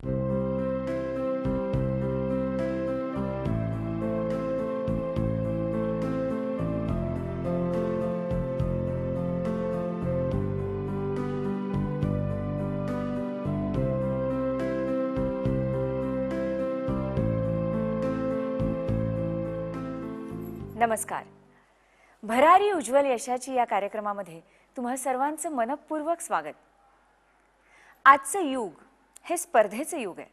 नमस्कार. भरारी उज्ज्वल यशाची या कार्यक्रमामध्ये तुम्हा सर्वांचं मनपूर्वक स्वागत. आजचं युग हे स्पर्धेचं युग आहे.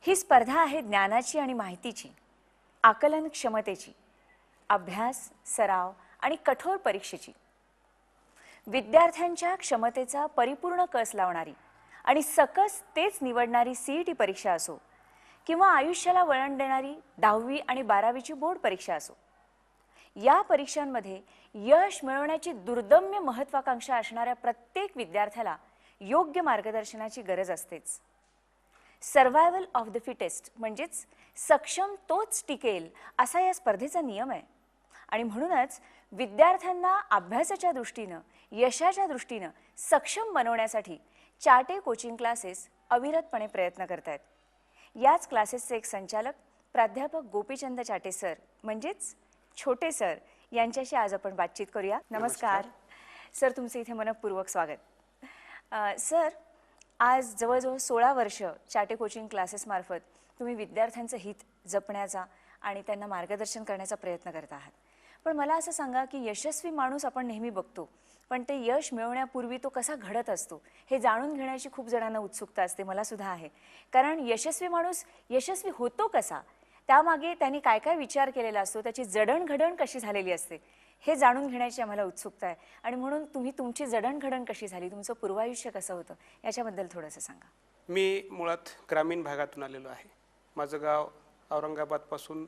ही स्पर्धा आहे ज्ञानाची आणि माहितीची, आकलन क्षमतेची, अभ्यास, सराव आणि कठोर परीक्षेची. विद्यार्थ्यांच्या क्षमतेचा परिपूर्ण कस लावणारी आणि सकस तेच निवडणारी सीईटी परीक्षा असो किंवा आयुष्याला वळण देणारी 10वी आणि 12वीची बोर्ड परीक्षा असो, या परीक्षांमध्ये यश मिळवण्याची दुर्दम्य महत्त्वाकांक्षा असणाऱ्या प्रत्येक विद्यार्थ्याला योग्य मार्गदर्शनाची गरज असतेच. सर्व्हायव्हल ऑफ द फिटेस्ट म्हणजेच सक्षम तोच टिकेल असा या स्पर्धेचा नियम आहे. आणि म्हणूनच विद्यार्थ्यांना अभ्यासाच्या दृष्टीनं, यशाच्या दृष्टीनं सक्षम बनवण्यासाठी चाटे कोचिंग क्लासेस अविरतपणे प्रयत्न करत आहेत. याच क्लासेसचे एक संचालक प्राध्यापक गोपीचंद चाटे सर म्हणजेच छोटे सर यांच्याशी आज आपण बातचीत करूया. नमस्कार सर, तुमचे इथे मनपूर्वक स्वागत. सर, आज जवळजवळ 16 वर्ष चाटे कोचिंग क्लासेस मार्फत तुम्ही विद्यार्थ्यांचं हित जपण्याचा आणि त्यांना मार्गदर्शन करण्याचा प्रयत्न करत आहात. पण मला असं सांगा की यशस्वी माणूस आपण नेहमी बघतो, पण ते यश मिळवण्यापूर्वी तो कसा घडत असतो हे जाणून घेण्याची खूप जणांना उत्सुकता असते. मला सुद्धा आहे. कारण यशस्वी माणूस यशस्वी होतो कसा, त्यामागे त्यांनी काय काय विचार केलेला असतो, त्याची जडणघडण कशी झालेली असते हे जाणून घेण्याची आम्हाला उत्सुकता आहे. आणि म्हणून तुम्ही तुमची जडणघडण कशी झाली, तुमचं पूर्वायुष्य कसं होतं याच्याबद्दल थोडंसं सांगा. मी मुळात ग्रामीण भागातून आलेलो आहे. माझं गाव औरंगाबादपासून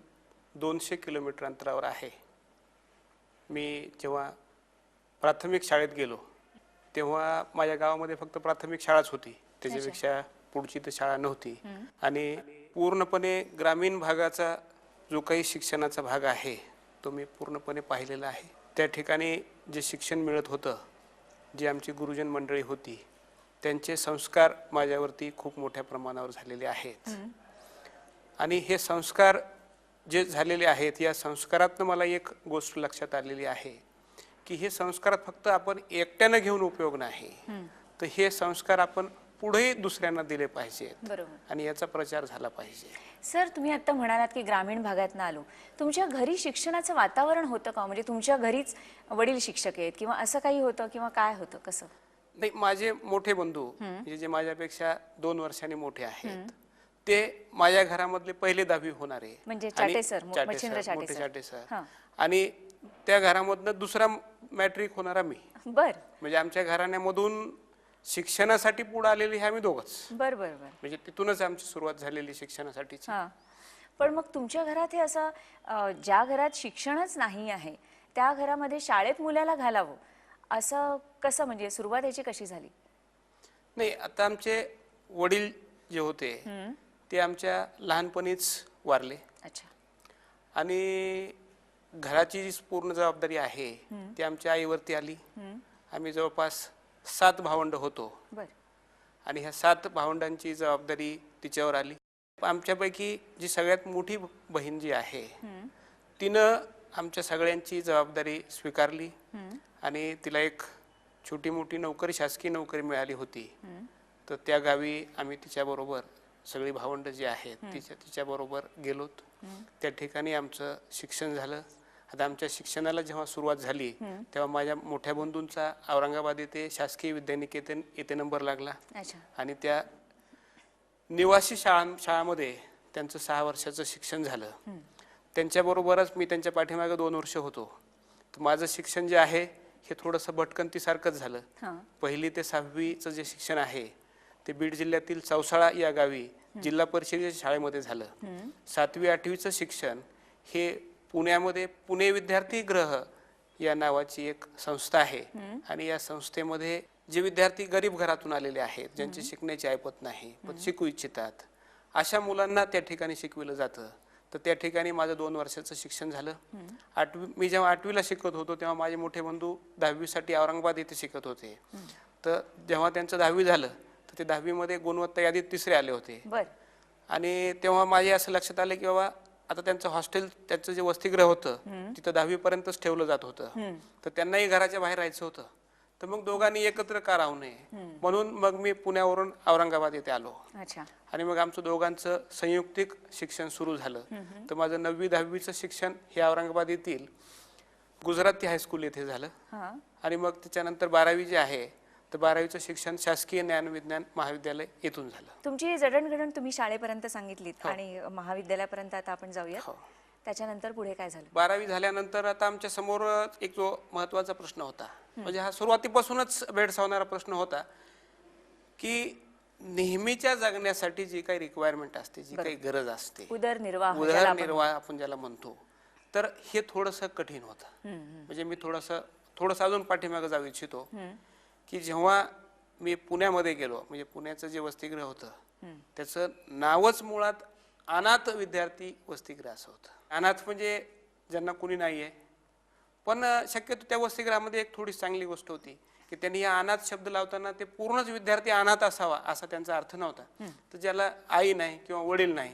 200 किलोमीटर अंतरावर आहे. मी जेव्हा प्राथमिक शाळेत गेलो तेव्हा माझ्या गावामध्ये फक्त प्राथमिक शाळाच होती, त्याच्यापेक्षा पुढची तर शाळा नव्हती. आणि पूर्णपणे ग्रामीण भागाचा जो काही शिक्षणाचा भाग आहे तो मी पूर्णपणे पाहिलेला आहे. त्या ठिकाणी जे शिक्षण मिळत होतं, जी आमची गुरुजन मंडळी होती, त्यांचे संस्कार माझ्यावरती खूप मोठ्या प्रमाणावर झालेले आहेत. आणि हे संस्कार जे झालेले आहेत, या संस्कारातनं मला एक गोष्ट लक्षात आलेली आहे की हे संस्कार फक्त आपण एकट्यानं घेऊन उपयोग नाही, तर हे संस्कार आपण पुढे दुसऱ्यांना दिले पाहिजेत आणि याचा प्रचार झाला पाहिजे. सर, तुम्ही आता म्हणालात की ग्रामीण भागातून आलो, तुमच्या घरी शिक्षणाचं वातावरण होतं का? म्हणजे तुमच्या घरीच वडील शिक्षक आहेत किंवा असं काही होतं किंवा काय होतं, कसं? नाही, माझे मोठे बंधू म्हणजे जे माझ्यापेक्षा 2 वर्षांनी मोठे आहेत, ते माझ्या घरामधले पहिले 10वी होणारे म्हणजे चाटे सर, मच्छिंद्र चाटे सर. आणि त्या घरामधनं दुसरा मॅट्रिक होणारा मी. बर. म्हणजे आमच्या घराण्यामधून शिक्षणासाठी पुढे आलेली हे आम्ही दोघंच. बर बर बर. म्हणजे तिथूनच आमची सुरुवात झालेली शिक्षणासाठीची. पण मग तुमच्या घरात हे असं, ज्या घरात शिक्षणच नाही आहे त्या घरामध्ये शाळेत मुलाला घालावं असं कसं, म्हणजे सुरुवात याची कशी झाली? नाही, आता आमचे वडील जे होते ते आमच्या लहानपणीच वारले. अच्छा. आणि घराची जी पूर्ण जबाबदारी आहे ती आमच्या आईवरती आली. आम्ही जवळपास 7 भावंड होतो. बर. आणि ह्या 7 भावंडांची जबाबदारी तिच्यावर आली. आमच्यापैकी जी सगळ्यात मोठी बहीण जी आहे तिनं आमच्या सगळ्यांची जबाबदारी स्वीकारली आणि तिला एक छोटी मोठी नोकरी, शासकीय नोकरी मिळाली होती. तर त्या गावी आम्ही तिच्याबरोबर सगळी भावंड जी आहेत तिच्याबरोबर गेलोत. त्या ठिकाणी आमचं शिक्षण झालं. आता आमच्या शिक्षणाला जेव्हा सुरुवात झाली तेव्हा माझ्या मोठ्या बंधूंचा औरंगाबाद येथे शासकीय विद्यानिकेतन येथे नंबर लागला. आणि त्या निवासी शाळामध्ये त्यांचं 6 वर्षाचं शिक्षण झालं. त्यांच्याबरोबरच मी त्यांच्या पाठीमागे 2 वर्ष होतो. तर माझं शिक्षण जे आहे हे थोडंसं भटकंतीसारखंच झालं. 1ली ते 6वीचं जे शिक्षण आहे ते बीड जिल्ह्यातील चौसाळा या गावी जिल्हा परिषदेच्या शाळेमध्ये झालं. 7वी 8वीचं शिक्षण हे पुण्यामध्ये पुणे विद्यार्थी ग्रह या नावाची एक संस्था आहे. आणि या संस्थेमध्ये जे विद्यार्थी गरीब घरातून आलेले आहेत, ज्यांची शिकण्याची ऐपत नाही पण शिकू इच्छितात, अशा मुलांना त्या ठिकाणी शिकविलं जातं. तर त्या ठिकाणी माझं 2 वर्षाचं शिक्षण झालं. मी जेव्हा 8वीला शिकत होतो तेव्हा माझे मोठे बंधू 10वीसाठी औरंगाबाद येथे शिकत होते. तर जेव्हा त्यांचं 10वी झालं तर तर ते 10वी मध्ये गुणवत्ता यादीत तिसरे आले होते. बर. आणि तेव्हा माझे असं लक्षात आलं की बाबा आता त्यांचं हॉस्टेल, त्यांचं जे वसतिगृह होतं तिथं 10वी पर्यंतच ठेवलं जात होतं, तर त्यांनाही घराच्या बाहेर राहायचं होतं. तर मग दोघांनी एकत्र का राहू नये म्हणून मग मी पुण्यावरून औरंगाबाद येथे आलो. अच्छा. आणि मग आमचं दोघांचं संयुक्तिक शिक्षण सुरू झालं. तर माझं 9वी 10वीचं शिक्षण हे औरंगाबाद येथील गुजराती हायस्कूल येथे झालं. हा. आणि मग त्याच्यानंतर 12वी जे आहे तर 12वीचं शिक्षण शासकीय ज्ञानविज्ञान महाविद्यालय येथून झालं. तुमची जडणघडण तुम्ही शाळेपर्यंत सांगितलीत आणि महाविद्यालयापर्यंत आता आपण जाऊया. हो. त्याच्यानंतर पुढे काय झालं? 12वी झाल्यानंतर आता आमच्या समोर एक जो महत्वाचा प्रश्न होता, म्हणजे हा सुरुवातीपासूनच भेडसावणारा प्रश्न होता की नेहमीच्या जगण्यासाठी जी काही रिक्वायरमेंट असते, जी काही गरज असते, उदरनिर्वाह उदरनिर्वाह आपण ज्याला म्हणतो, तर हे थोडंसं कठीण होतं. म्हणजे मी थोडंसं अजून पाठीमागे जाऊ इच्छितो की जेव्हा मी पुण्यामध्ये गेलो, म्हणजे पुण्याचं जे वसतिगृह होतं त्याचं नावच मुळात अनाथ विद्यार्थी वसतिगृह असं होतं. अनाथ म्हणजे ज्यांना कुणी नाहीये. पण शक्यतो त्या वसतिगृहामध्ये एक थोडी चांगली गोष्ट होती की त्यांनी या अनाथ शब्द लावताना ते पूर्णच विद्यार्थी अनाथ असावा असा त्यांचा अर्थ नव्हता. तर ज्याला आई नाही किंवा वडील नाही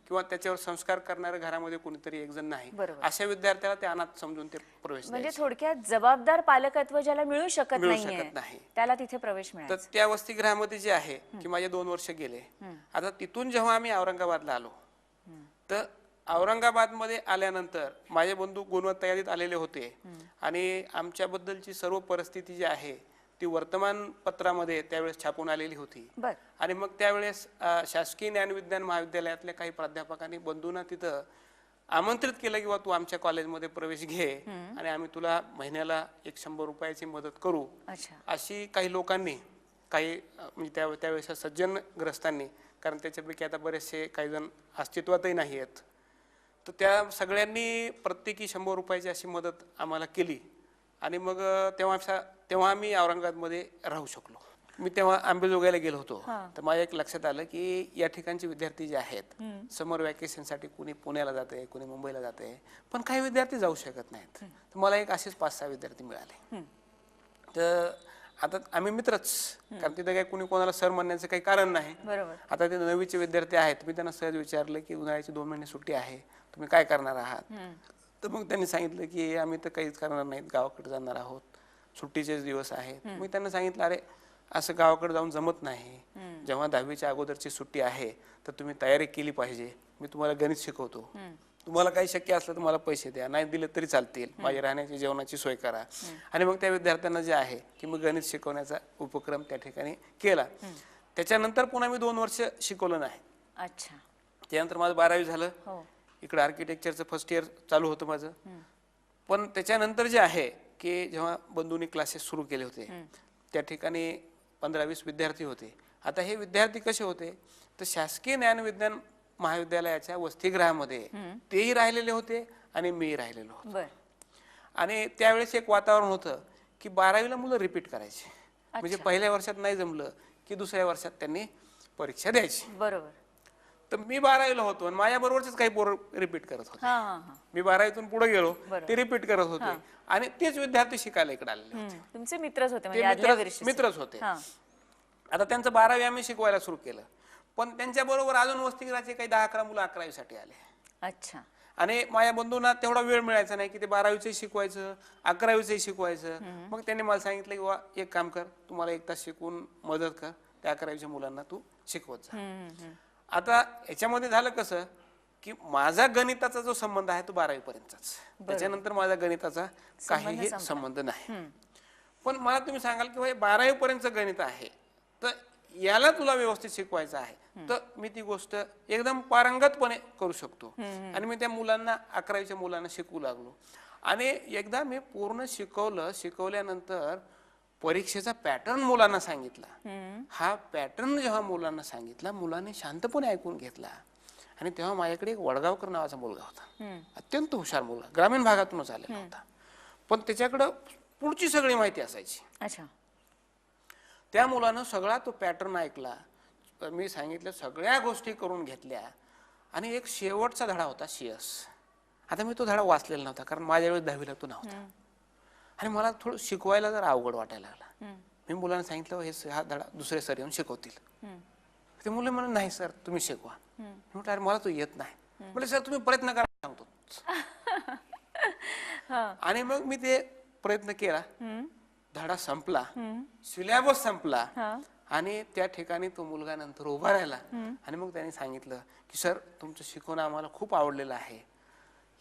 किंवा त्याच्यावर संस्कार करणारं घरामध्ये कोणीतरी एक जण नाही, अशा विद्यार्थ्याला ते अनाथ समजून ते प्रवेश म्हणजे थोडक्यात जबाबदार पालकत्व ज्याला मिळू शकत नाही त्याला तिथे प्रवेश मिळाला. तर त्या वसतिगृहामध्ये जे आहे की माझे 2 वर्ष गेले. आता तिथून जेव्हा आम्ही औरंगाबादला आलो तर औरंगाबादमध्ये आल्यानंतर माझे बंधू गुणवत्ता यादीत आलेले होते आणि आमच्याबद्दलची सर्व परिस्थिती जी आहे ती वर्तमानपत्रामध्ये त्यावेळेस छापून आलेली होती. आणि मग त्यावेळेस शासकीय ज्ञानविज्ञान महाविद्यालयातल्या काही प्राध्यापकांनी बंधूंना तिथं आमंत्रित केलं किंवा तू आमच्या कॉलेजमध्ये प्रवेश घे आणि आम्ही तुला महिन्याला 100 रुपयाची मदत करू. अशी काही लोकांनी, काही म्हणजे त्यावेळेस सज्जनग्रस्तांनी, कारण त्याच्यापैकी आता बरेचसे काही जण अस्तित्वातही नाही आहेत, तर त्या सगळ्यांनी प्रत्येकी 100 रुपयाची अशी मदत आम्हाला केली. आणि मग तेव्हा आम्ही औरंगाबादमध्ये राहू शकलो. मी तेव्हा अंबेजोगाईला गेलो होतो. तर माझ्या एक लक्षात आलं की या ठिकाणचे विद्यार्थी जे आहेत समर वॅकेशनसाठी कुणी पुण्याला जाते, कुणी मुंबईला जाते, पण काही विद्यार्थी जाऊ शकत नाहीत. तर मला एक असेच 5-6 विद्यार्थी मिळाले. तर आता आम्ही मित्रच, कारण तिथे काही कुणी कोणाला सर म्हणण्याचं काही कारण नाही. आता ते 9वीचे विद्यार्थी आहेत, मी त्यांना सहज विचारलं की उन्हाळ्याची 2 महिने सुट्टी आहे, तुम्ही काय करणार आहात? तर मग त्यांनी सांगितलं की आम्ही तर काहीच करणार नाहीत, गावाकडे जाणार आहोत, सुट्टीचेच दिवस आहेत. मी त्यांना सांगितलं अरे असं गावाकडे जाऊन जमत नाही, जेव्हा 10वीच्या अगोदरची सुट्टी आहे तर तुम्ही तयारी केली पाहिजे. मी तुम्हाला गणित शिकवतो, तुम्हाला काही शक्य असलं तर मला पैसे द्या, नाही दिले तरी चालतील, माझी राहण्याची जेवणाची सोय करा. आणि मग त्या विद्यार्थ्यांना जे आहे की मी गणित शिकवण्याचा उपक्रम त्या ठिकाणी केला. त्याच्यानंतर पुन्हा मी 2 वर्ष शिकवलं नाही. त्यानंतर माझं 12वी झालं. इकडे आर्किटेक्चरचं फर्स्ट इयर चालू होतं माझं. पण त्याच्यानंतर जे आहे की जेव्हा बंधूंनी क्लासेस सुरू केले होते त्या ठिकाणी 15-20 विद्यार्थी होते. आता हे विद्यार्थी कसे होते तर शासकीय ज्ञानविज्ञान महाविद्यालयाच्या वसतिगृहामध्ये तेही राहिलेले होते आणि मीही राहिलेलो होतो. आणि त्यावेळेस एक वातावरण होतं की 12वीला मुलं रिपीट करायची, म्हणजे पहिल्या वर्षात नाही जमलं की दुसऱ्या वर्षात त्यांनी परीक्षा द्यायची. तर मी 12वीला होतो आणि माझ्या बरोबरच काही पोरं रिपीट करत होते. मी 12वीतून पुढे गेलो, ते रिपीट करत होते आणि तेच विद्यार्थी शिकायला इकडे आलेले होते. तुमचे मित्रच होते, मित्रच होते. आता त्यांचं 12वी आम्ही शिकवायला सुरू केलं, पण त्यांच्या बरोबर अजून वसतिगृहाचे काही 10-11 मुलं 11वीसाठी आले. आणि माझ्या बंधूंना तेवढा वेळ मिळायचा नाही की ते 12वीचंही शिकवायचं, 11वीचंही शिकवायचं. मग त्यांनी मला सांगितलं की बाबा एक काम कर, तुम्हाला 1 तास शिकवून मदत कर, त्या 11वीच्या मुलांना तू शिकवत जा. आता याच्यामध्ये झालं कसं की माझा गणिताचा जो संबंध आहे तो 12वी पर्यंतच, त्याच्यानंतर माझा गणिताचा काहीही संबंध नाही. पण मला तुम्ही सांगाल की 12वी पर्यंतचं गणित आहे तर याला तुला व्यवस्थित शिकवायचं आहे तर मी ती गोष्ट एकदम पारंगतपणे करू शकतो. आणि मी त्या मुलांना 11वीच्या मुलांना शिकवू लागलो. आणि एकदा मी पूर्ण शिकवल्यानंतर परीक्षेचा पॅटर्न मुलांना सांगितला. हा पॅटर्न जेव्हा मुलांना सांगितला, मुलांनी शांतपणे ऐकून घेतला. आणि तेव्हा माझ्याकडे एक वडगावकर नावाचा मुलगा होता, अत्यंत हुशार मुलगा, ग्रामीण भागातूनच आलेला होता, पण त्याच्याकडं पुढची सगळी माहिती असायची. त्या मुलानं सगळा तो पॅटर्न ऐकला, मी सांगितलं सगळ्या गोष्टी करून घेतल्या. आणि एक शेवटचा धडा होता CS. आता मी तो धडा वाचलेला नव्हता कारण माझ्या वेळेस 10वीला तो नव्हता आणि मला थोडं शिकवायला जरा अवघड वाटायला लागला. मी मुलांना सांगितलं हा धडा दुसरे सर येऊन शिकवतील. ते मुलं म्हणून नाही सर तुम्ही शिकवा. म्हटलं अरे मला तो येत नाही. म्हटलं सर तुम्ही प्रयत्न करा सांगतो. आणि मग मी ते प्रयत्न केला, धडा संपला, सिलेबस संपला आणि त्या ठिकाणी तो मुलगा नंतर उभा राहिला आणि मग त्याने सांगितलं की सर तुमचं शिकवणं आम्हाला खूप आवडलेलं आहे,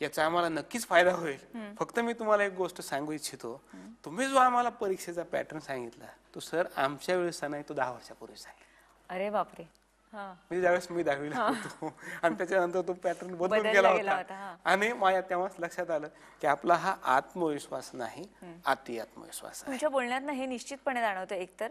याचा आम्हाला नक्कीच फायदा होईल. फक्त मी तुम्हाला एक गोष्ट सांगू इच्छितो, तुम्ही जो आम्हाला परीक्षेचा पॅटर्न सांगितला तो सर आमच्या वेळेस नाही, तो 10 वर्षापूर्वीचा आहे. अरे बापरे. म्हणजे ज्यावेळेस मी 10वीला होतो आणि त्याच्यानंतर तो पॅटर्न बदलून गेला होता. आणि माझ्या तेव्हाच लक्षात आलं की आपला हा आत्मविश्वास नाही, अति आत्मविश्वास आहे. तुमच्या बोलण्यातनं हे निश्चितपणे जाणवतं एकतर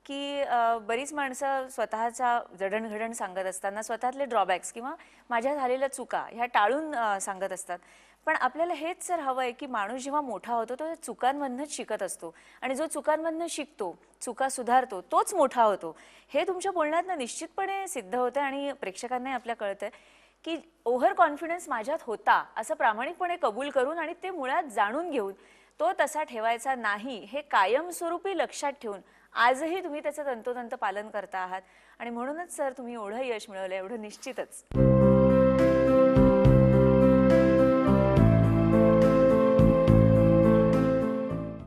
की बरीच माणसं स्वतःचा जडणघडण सांगत असताना स्वतःतले ड्रॉबॅक्स किंवा माझ्या झालेल्या चुका ह्या टाळून सांगत असतात. पण आपल्याला हेच जर हवं आहे की माणूस जेव्हा मोठा होतो तो चुकांमधनंच शिकत असतो आणि जो चुकांमधनं शिकतो, चुका सुधारतो, तोच मोठा होतो. हे तुमच्या बोलण्यातनं निश्चितपणे सिद्ध होतं आणि प्रेक्षकांनाही आपल्या कळतंय की ओव्हर कॉन्फिडन्स माझ्यात होता असं प्रामाणिकपणे कबूल करून आणि ते मुळात जाणून घेऊन तो तसा ठेवायचा नाही हे कायमस्वरूपी लक्षात ठेवून आजही तुम्ही त्याचं तंतोतंत पालन करता आहात आणि म्हणूनच सर तुम्ही एवढं यश मिळवलं एवढं निश्चितच.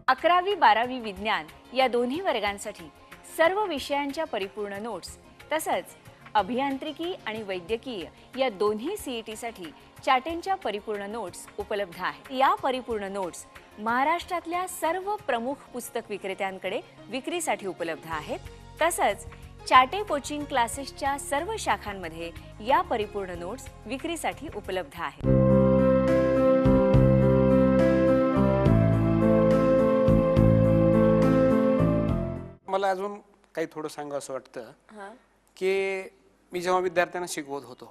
11वी 12वी विज्ञान या दोन्ही वर्गांसाठी सर्व विषयांच्या परिपूर्ण नोट्स तसंच अभियांत्रिकी आणि वैद्यकीय या दोन्ही सीईटीसाठी चाटेंच्या परिपूर्ण नोट्स उपलब्ध आहेत. या परिपूर्ण नोट्स महाराष्ट्रातल्या सर्व प्रमुख पुस्तक विक्रेत्यांकडे विक्रीसाठी उपलब्ध आहेत. तसंच चाटे कोचिंग क्लासेसच्या सर्व शाखांमध्ये या परिपूर्ण नोट्स विक्रीसाठी उपलब्ध आहेत. मला अजून काही थोडं सांगावं असं वाटतं की मी जेव्हा विद्यार्थ्यांना शिकवत होतो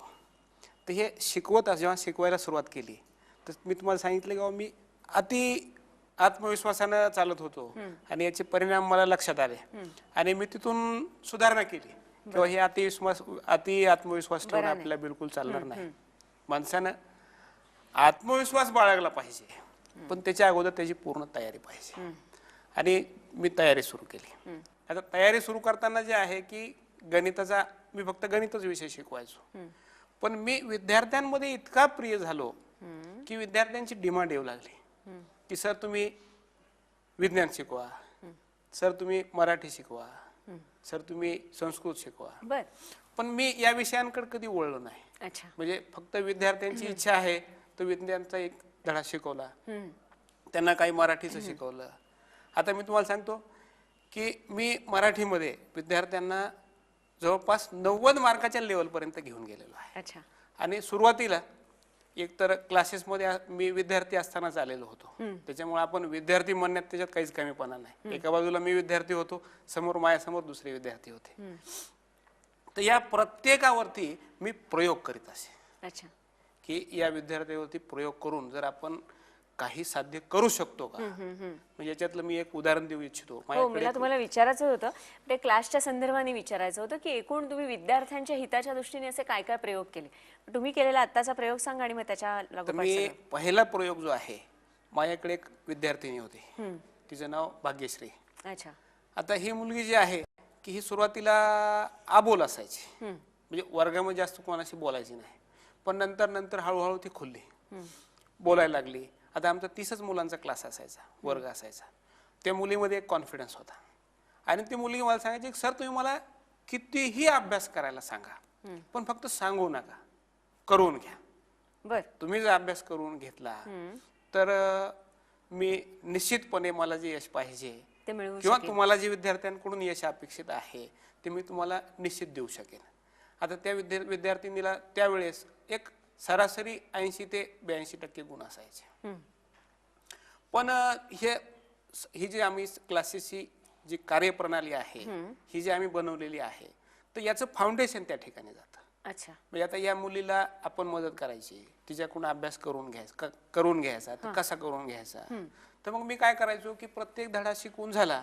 तर हे जेव्हा शिकवायला सुरुवात केली तर मी तुम्हाला सांगितलं की मी अति आत्मविश्वासानं चालत होतो आणि याचे परिणाम मला लक्षात आले आणि मी तिथून सुधारणा केली किंवा हे अति आत्मविश्वास ठेवून आपल्याला बिलकुल चालणार नाही. माणसानं आत्मविश्वास बाळगला पाहिजे पण त्याच्या अगोदर त्याची पूर्ण तयारी पाहिजे आणि मी तयारी सुरू केली. आता तयारी सुरू करताना जे आहे की गणिताचा मी फक्त गणितच विषय शिकवायचो पण मी विद्यार्थ्यांमध्ये इतका प्रिय झालो की विद्यार्थ्यांची डिमांड येऊ लागली की सर तुम्ही विज्ञान शिकवा, सर तुम्ही मराठी शिकवा, सर तुम्ही संस्कृत शिकवा. पण मी या विषयांकडे कधी वळलो नाही. म्हणजे फक्त विद्यार्थ्यांची इच्छा आहे तर विज्ञानचा एक धडा शिकवला, त्यांना काही मराठीचं शिकवलं. आता मी तुम्हाला सांगतो की मी मराठीमध्ये विद्यार्थ्यांना जवळपास 90 मार्काच्या लेवलपर्यंत घेऊन गेलेलो आहे. आणि सुरुवातीला एकतर क्लासेसमध्ये मी विद्यार्थी असतानाच आलेलो होतो त्याच्यामुळे आपण विद्यार्थी म्हणण्यात त्याच्यात काहीच कमीपणा नाही. एका बाजूला मी विद्यार्थी होतो, समोर माझ्यासमोर दुसरे विद्यार्थी होते. तर या प्रत्येकावरती मी प्रयोग करीत असे की या विद्यार्थ्यावरती प्रयोग करून जर आपण काही साध्य करू शकतो का. म्हणजे याच्यातलं मी एक उदाहरण देऊ इच्छितो. मला तुम्हाला विचारायचं होतं ते क्लासच्या संदर्भाने विचारायचं होतं की एकूण तुम्ही विद्यार्थ्यांच्या हिताच्या दृष्टीने असे काय काय प्रयोग केले. तुम्ही केलेला आत्ताचा प्रयोग सांगा आणि मग त्याच्या मी पहिला प्रयोग जो आहे माझ्याकडे एक विद्यार्थिनी होती तिचं नाव भाग्यश्री. आता ही मुलगी जी आहे की ही सुरुवातीला आबोल असायची म्हणजे वर्गामध्ये जास्त कोणाशी बोलायची नाही पण नंतर हळूहळू ती खुलली, बोलायला लागली. आता आमचा 30च मुलांचा क्लास असायचा, वर्ग असायचा. त्या मुलीमध्ये एक कॉन्फिडन्स होता आणि ती मुलगी मला सांगायची सर तुम्ही मला कितीही अभ्यास करायला सांगा पण फक्त सांगू नका, करून घ्या. तुम्ही जर अभ्यास करून घेतला तर मी निश्चितपणे मला जे यश पाहिजे किंवा तुम्हाला जे विद्यार्थ्यांकडून यश अपेक्षित आहे ते मी तुम्हाला निश्चित देऊ शकेन. आता त्या विद्यार्थिनीला त्यावेळेस एक सरासरी 80 ते 82% गुण असायचे. पण ही जी आम्ही क्लासेसची जी कार्यप्रणाली आहे ही जी आम्ही बनवलेली आहे तर याचं फाउंडेशन त्या ठिकाणी जातं. म्हणजे आता या मुलीला आपण मदत करायची, तिच्याकडून अभ्यास करून घ्यायचा तर कसा करून घ्यायचा. तर मग मी काय करायचो की प्रत्येक धडा शिकवून झाला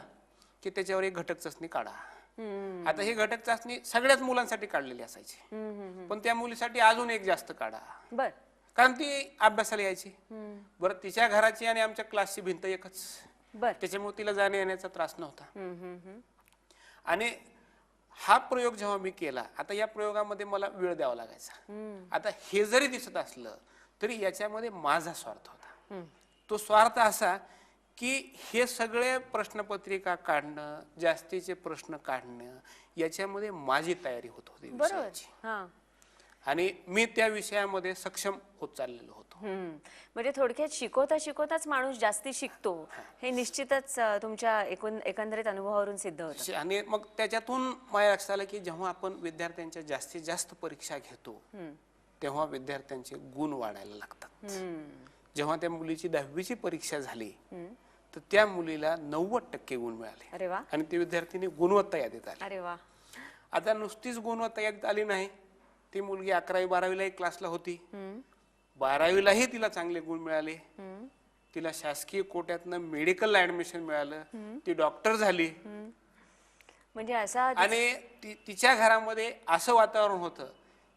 की त्याच्यावर एक घटक चाचणी काढा. आता ही घटक चाचणी सगळ्याच मुलांसाठी काढलेली असायची पण त्या मुलीसाठी अजून एक जास्त काढा कारण ती अभ्यासाला यायची. बरं तिच्या घराची आणि आमच्या क्लासची भिंत एकच बर त्याच्यामुळे तिला जाण्या येण्याचा त्रास नव्हता. हम्म. आणि हा प्रयोग जेव्हा मी केला, आता या प्रयोगामध्ये मला वेळ द्यावा लागायचा. आता हे जरी दिसत असलं तरी याच्यामध्ये माझा स्वार्थ होता. तो स्वार्थ असा की हे सगळे प्रश्नपत्रिका काढणं, जास्तीचे प्रश्न काढणं, याच्यामध्ये माझी तयारी होत होती विषयाची. हा आणि मी त्या विषयामध्ये सक्षम होत चाललेलो होतो. म्हणजे थोडक्यात शिकवता शिकवताच माणूस जास्ती शिकतो, हे निश्चितच तुमच्या एकंदरीत अनुभवावरून सिद्ध होतं. आणि मग त्याच्यातून माझ्या लक्षात आलं की जेव्हा आपण विद्यार्थ्यांच्या जास्तीत जास्त परीक्षा घेतो तेव्हा विद्यार्थ्यांचे गुण वाढायला लागतात. जेव्हा त्या मुलीची 10वीची परीक्षा झाली तर त्या मुलीला 90% गुण मिळाले. अरे वा, आणि ती विद्यार्थिनी गुणवत्ता यादीत आली. अरे वा. आता नुसतीच गुणवत्ता यादीत आली नाही, ती मुलगी 11वी 12वीलाही क्लासला होती. 12वीलाही तिला चांगले गुण मिळाले. तिला शासकीय कोट्यातनं मेडिकलला ऍडमिशन मिळालं. ती डॉक्टर झाली. म्हणजे असा आणि तिच्या घरामध्ये असं वातावरण होतं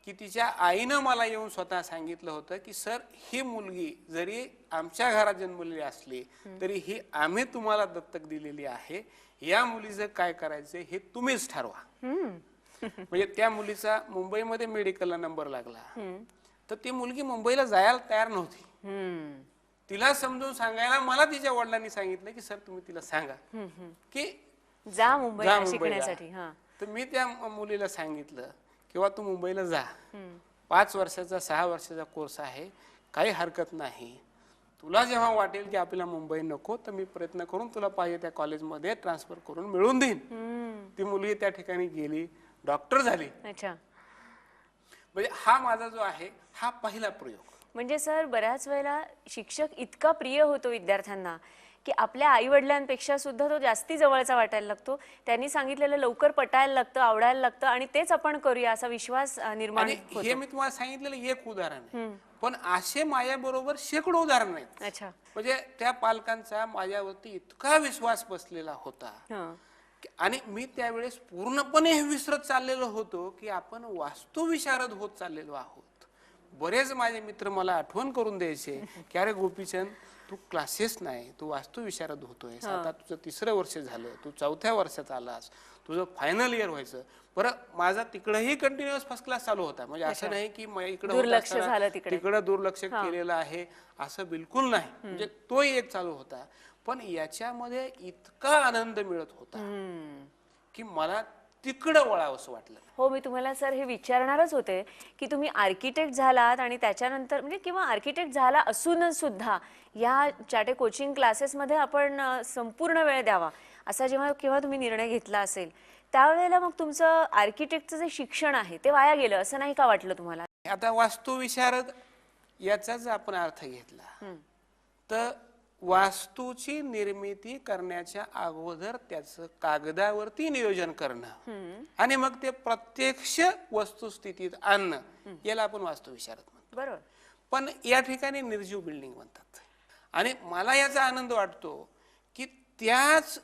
की तिच्या आईनं मला येऊन स्वतः सांगितलं होतं की सर, ही मुलगी जरी आमच्या घरात जन्मलेली असली तरी ही आम्ही तुम्हाला दत्तक दिलेली आहे. या मुलीचं काय करायचं हे तुम्हीच ठरवा. म्हणजे त्या मुलीचा मुंबईमध्ये मेडिकलला नंबर लागला तर ती मुलगी मुंबईला जायला तयार नव्हती. तिला समजून सांगायला मला तिच्या वडिलांनी सांगितलं की सर, तुम्ही तिला सांगा की जा मुंबईला शिकण्यासाठी. तर मी त्या मुलीला सांगितलं किंवा तू मुंबईला जा, 5 वर्षाचा 6 वर्षाचा कोर्स आहे, काही हरकत नाही. तुला जेव्हा वाटेल की आपल्याला मुंबई नको तर मी प्रयत्न करून तुला पाहिजे त्या कॉलेजमध्ये ट्रान्सफर करून मिळवून देईन. ती मुलगी त्या ठिकाणी गेली, डॉक्टर झाली. अच्छा. म्हणजे हा माझा जो आहे हा पहिला प्रयोग. म्हणजे सर, बऱ्याच वेळेला शिक्षक इतका प्रिय होतो विद्यार्थ्यांना की आपल्या आई वडिलांपेक्षा सुद्धा तो जास्ती जवळचा वाटायला लागतो. त्यांनी सांगितलेलं लवकर पटायला लागतं, आवडायला लागतं आणि तेच आपण करूया असा विश्वास निर्माण होतो. हे मी तुम्हाला सांगितलेलं एक उदाहरण आहे, पण असे माझ्या बरोबर शेकडो उदाहरण आहेत. अच्छा. म्हणजे त्या पालकांचा माझ्यावरती इतका विश्वास बसलेला होता आणि मी त्यावेळेस पूर्णपणे हे विसरत चाललेलो होतो की आपण वास्तुविशारद होत चाललेलो आहोत. बरेच माझे मित्र मला आठवण करून द्यायचे की अरे गोपीचंद, तू क्लासेस नाही, तू वास्तुविशारद होतोय. आता तुझं 3रं वर्ष झालं, तू 4थ्या वर्षात आलास, तुझं फायनल इयर व्हायचं. बरं, माझा तिकडेही कंटिन्युअस फर्स्ट क्लास चालू होता. म्हणजे असं नाही की तिकडं दुर्लक्ष केलेलं आहे, असं बिलकुल नाही. म्हणजे तोही एक चालू होता. पण याच्यामध्ये इतका आनंद मिळत होता की मला तिकडं वळावंसं वाटलं. हो, मी तुम्हाला सर हे विचारणारच होते की तुम्ही आर्किटेक्ट झालात आणि त्याच्यानंतर म्हणजे किंवा आर्किटेक्ट झाला असून सुद्धा या चाटे कोचिंग क्लासेसमध्ये आपण संपूर्ण वेळ द्यावा असा जेव्हा तुम्ही निर्णय घेतला असेल त्यावेळेला मग तुमचं आर्किटेक्टचं जे शिक्षण आहे ते वाया गेलं असं नाही का वाटलं तुम्हाला? आता वास्तुविशारद याचा जर आपण अर्थ घेतला तर वास्तूची निर्मिती करण्याच्या अगोदर त्याचं कागदावरती नियोजन करणं आणि मग ते प्रत्यक्ष वस्तुस्थितीत आणणं याला आपण वास्तुविशारद म्हणतो. बरोबर. पण या ठिकाणी निर्जीव बिल्डिंग म्हणतात. आणि मला याचा आनंद वाटतो की त्याच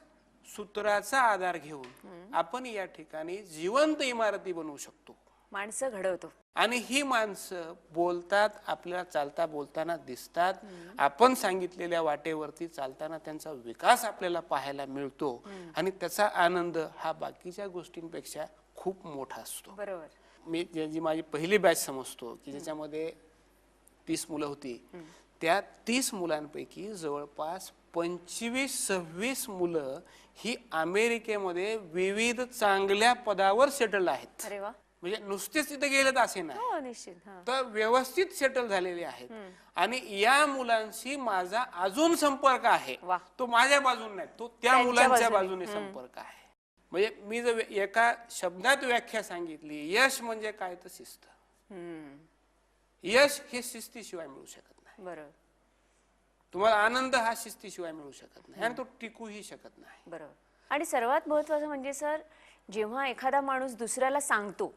सूत्राचा आधार घेऊन आपण या ठिकाणी जिवंत इमारती बनवू शकतो, माणसं घडवतो. आणि ही माणसं बोलतात, आपल्याला चालता बोलताना दिसतात. आपण सांगितलेल्या वाटेवरती चालताना त्यांचा विकास आपल्याला पाहायला मिळतो आणि त्याचा आनंद हा बाकीच्या गोष्टींपेक्षा खूप मोठा असतो. बरोबर. मी जी माझी पहिली बॅच समजतो की ज्याच्यामध्ये 30 मुलं होती, त्या 30 मुलांपैकी जवळपास 25-26 मुलं ही अमेरिकेमध्ये विविध चांगल्या पदावर सेटल आहेत. अरे वा. म्हणजे नुसतेच तिथे गेलेत असे नाही, हो, निश्चित. तर व्यवस्थित सेटल झालेले आहेत. आणि या मुलांशी माझा अजून संपर्क आहे. तो माझ्या बाजूने नाही, तो त्या मुलांच्या बाजूने संपर्क आहे. म्हणजे मी जर एका शब्दात व्याख्या सांगितली, यश म्हणजे काय तर शिस्त. यश हे शिस्तीशिवाय मिळू शकत नाही. बरोबर. तुम्हाला आनंद हा शिस्तीशिवाय मिळू शकत नाही आणि तो टिकूही शकत नाही. बरोबर. आणि सर्वात महत्त्वाचं म्हणजे सर, जेव्हा एखादा माणूस दुसऱ्याला सांगतो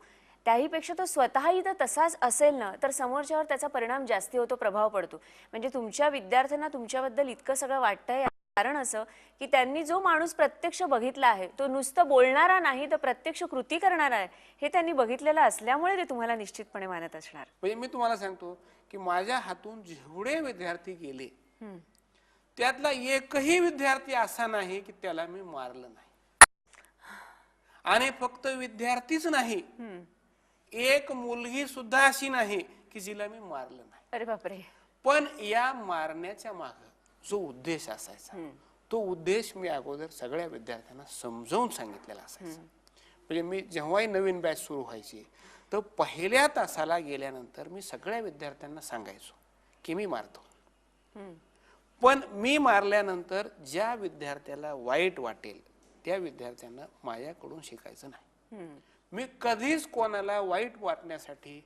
त्याहीपेक्षा तो स्वतःही तर तसाच असेल ना तर समोरच्यावर त्याचा परिणाम जास्ती होतो, प्रभाव पडतो. म्हणजे तुमच्या विद्यार्थ्यांना तुमच्याबद्दल इतकं सगळं वाटतंय कारण असं की त्यांनी जो माणूस प्रत्यक्ष बघितला आहे तो नुसतं बोलणारा नाही तर प्रत्यक्ष कृती करणारा आहे हे त्यांनी बघितलेलं असल्यामुळे ते तुम्हाला निश्चितपणे मानत असणार. म्हणजे मी तुम्हाला सांगतो की माझ्या हातून जेवढे विद्यार्थी गेले त्यातला एकही विद्यार्थी असा नाही की त्याला मी मारलं नाही. आणि फक्त विद्यार्थीच नाही, एक मुलगी सुद्धा अशी नाही की जिला मी मारलं नाही. अरे बापरे. पण या मारण्याच्या माग जो उद्देश असायचा, तो उद्देश मी अगोदर सगळ्या विद्यार्थ्यांना समजावून सांगितलेला असायचा. म्हणजे मी जेव्हाही नवीन बॅच सुरू व्हायची तर पहिल्या तासाला गेल्यानंतर मी सगळ्या विद्यार्थ्यांना सांगायचो की मी मारतो. पण मी मारल्यानंतर ज्या विद्यार्थ्याला वाईट वाटेल त्या विद्यार्थ्यांना माझ्याकडून शिकायचं नाही. मी कधीच कोणाला वाईट वाटण्यासाठी,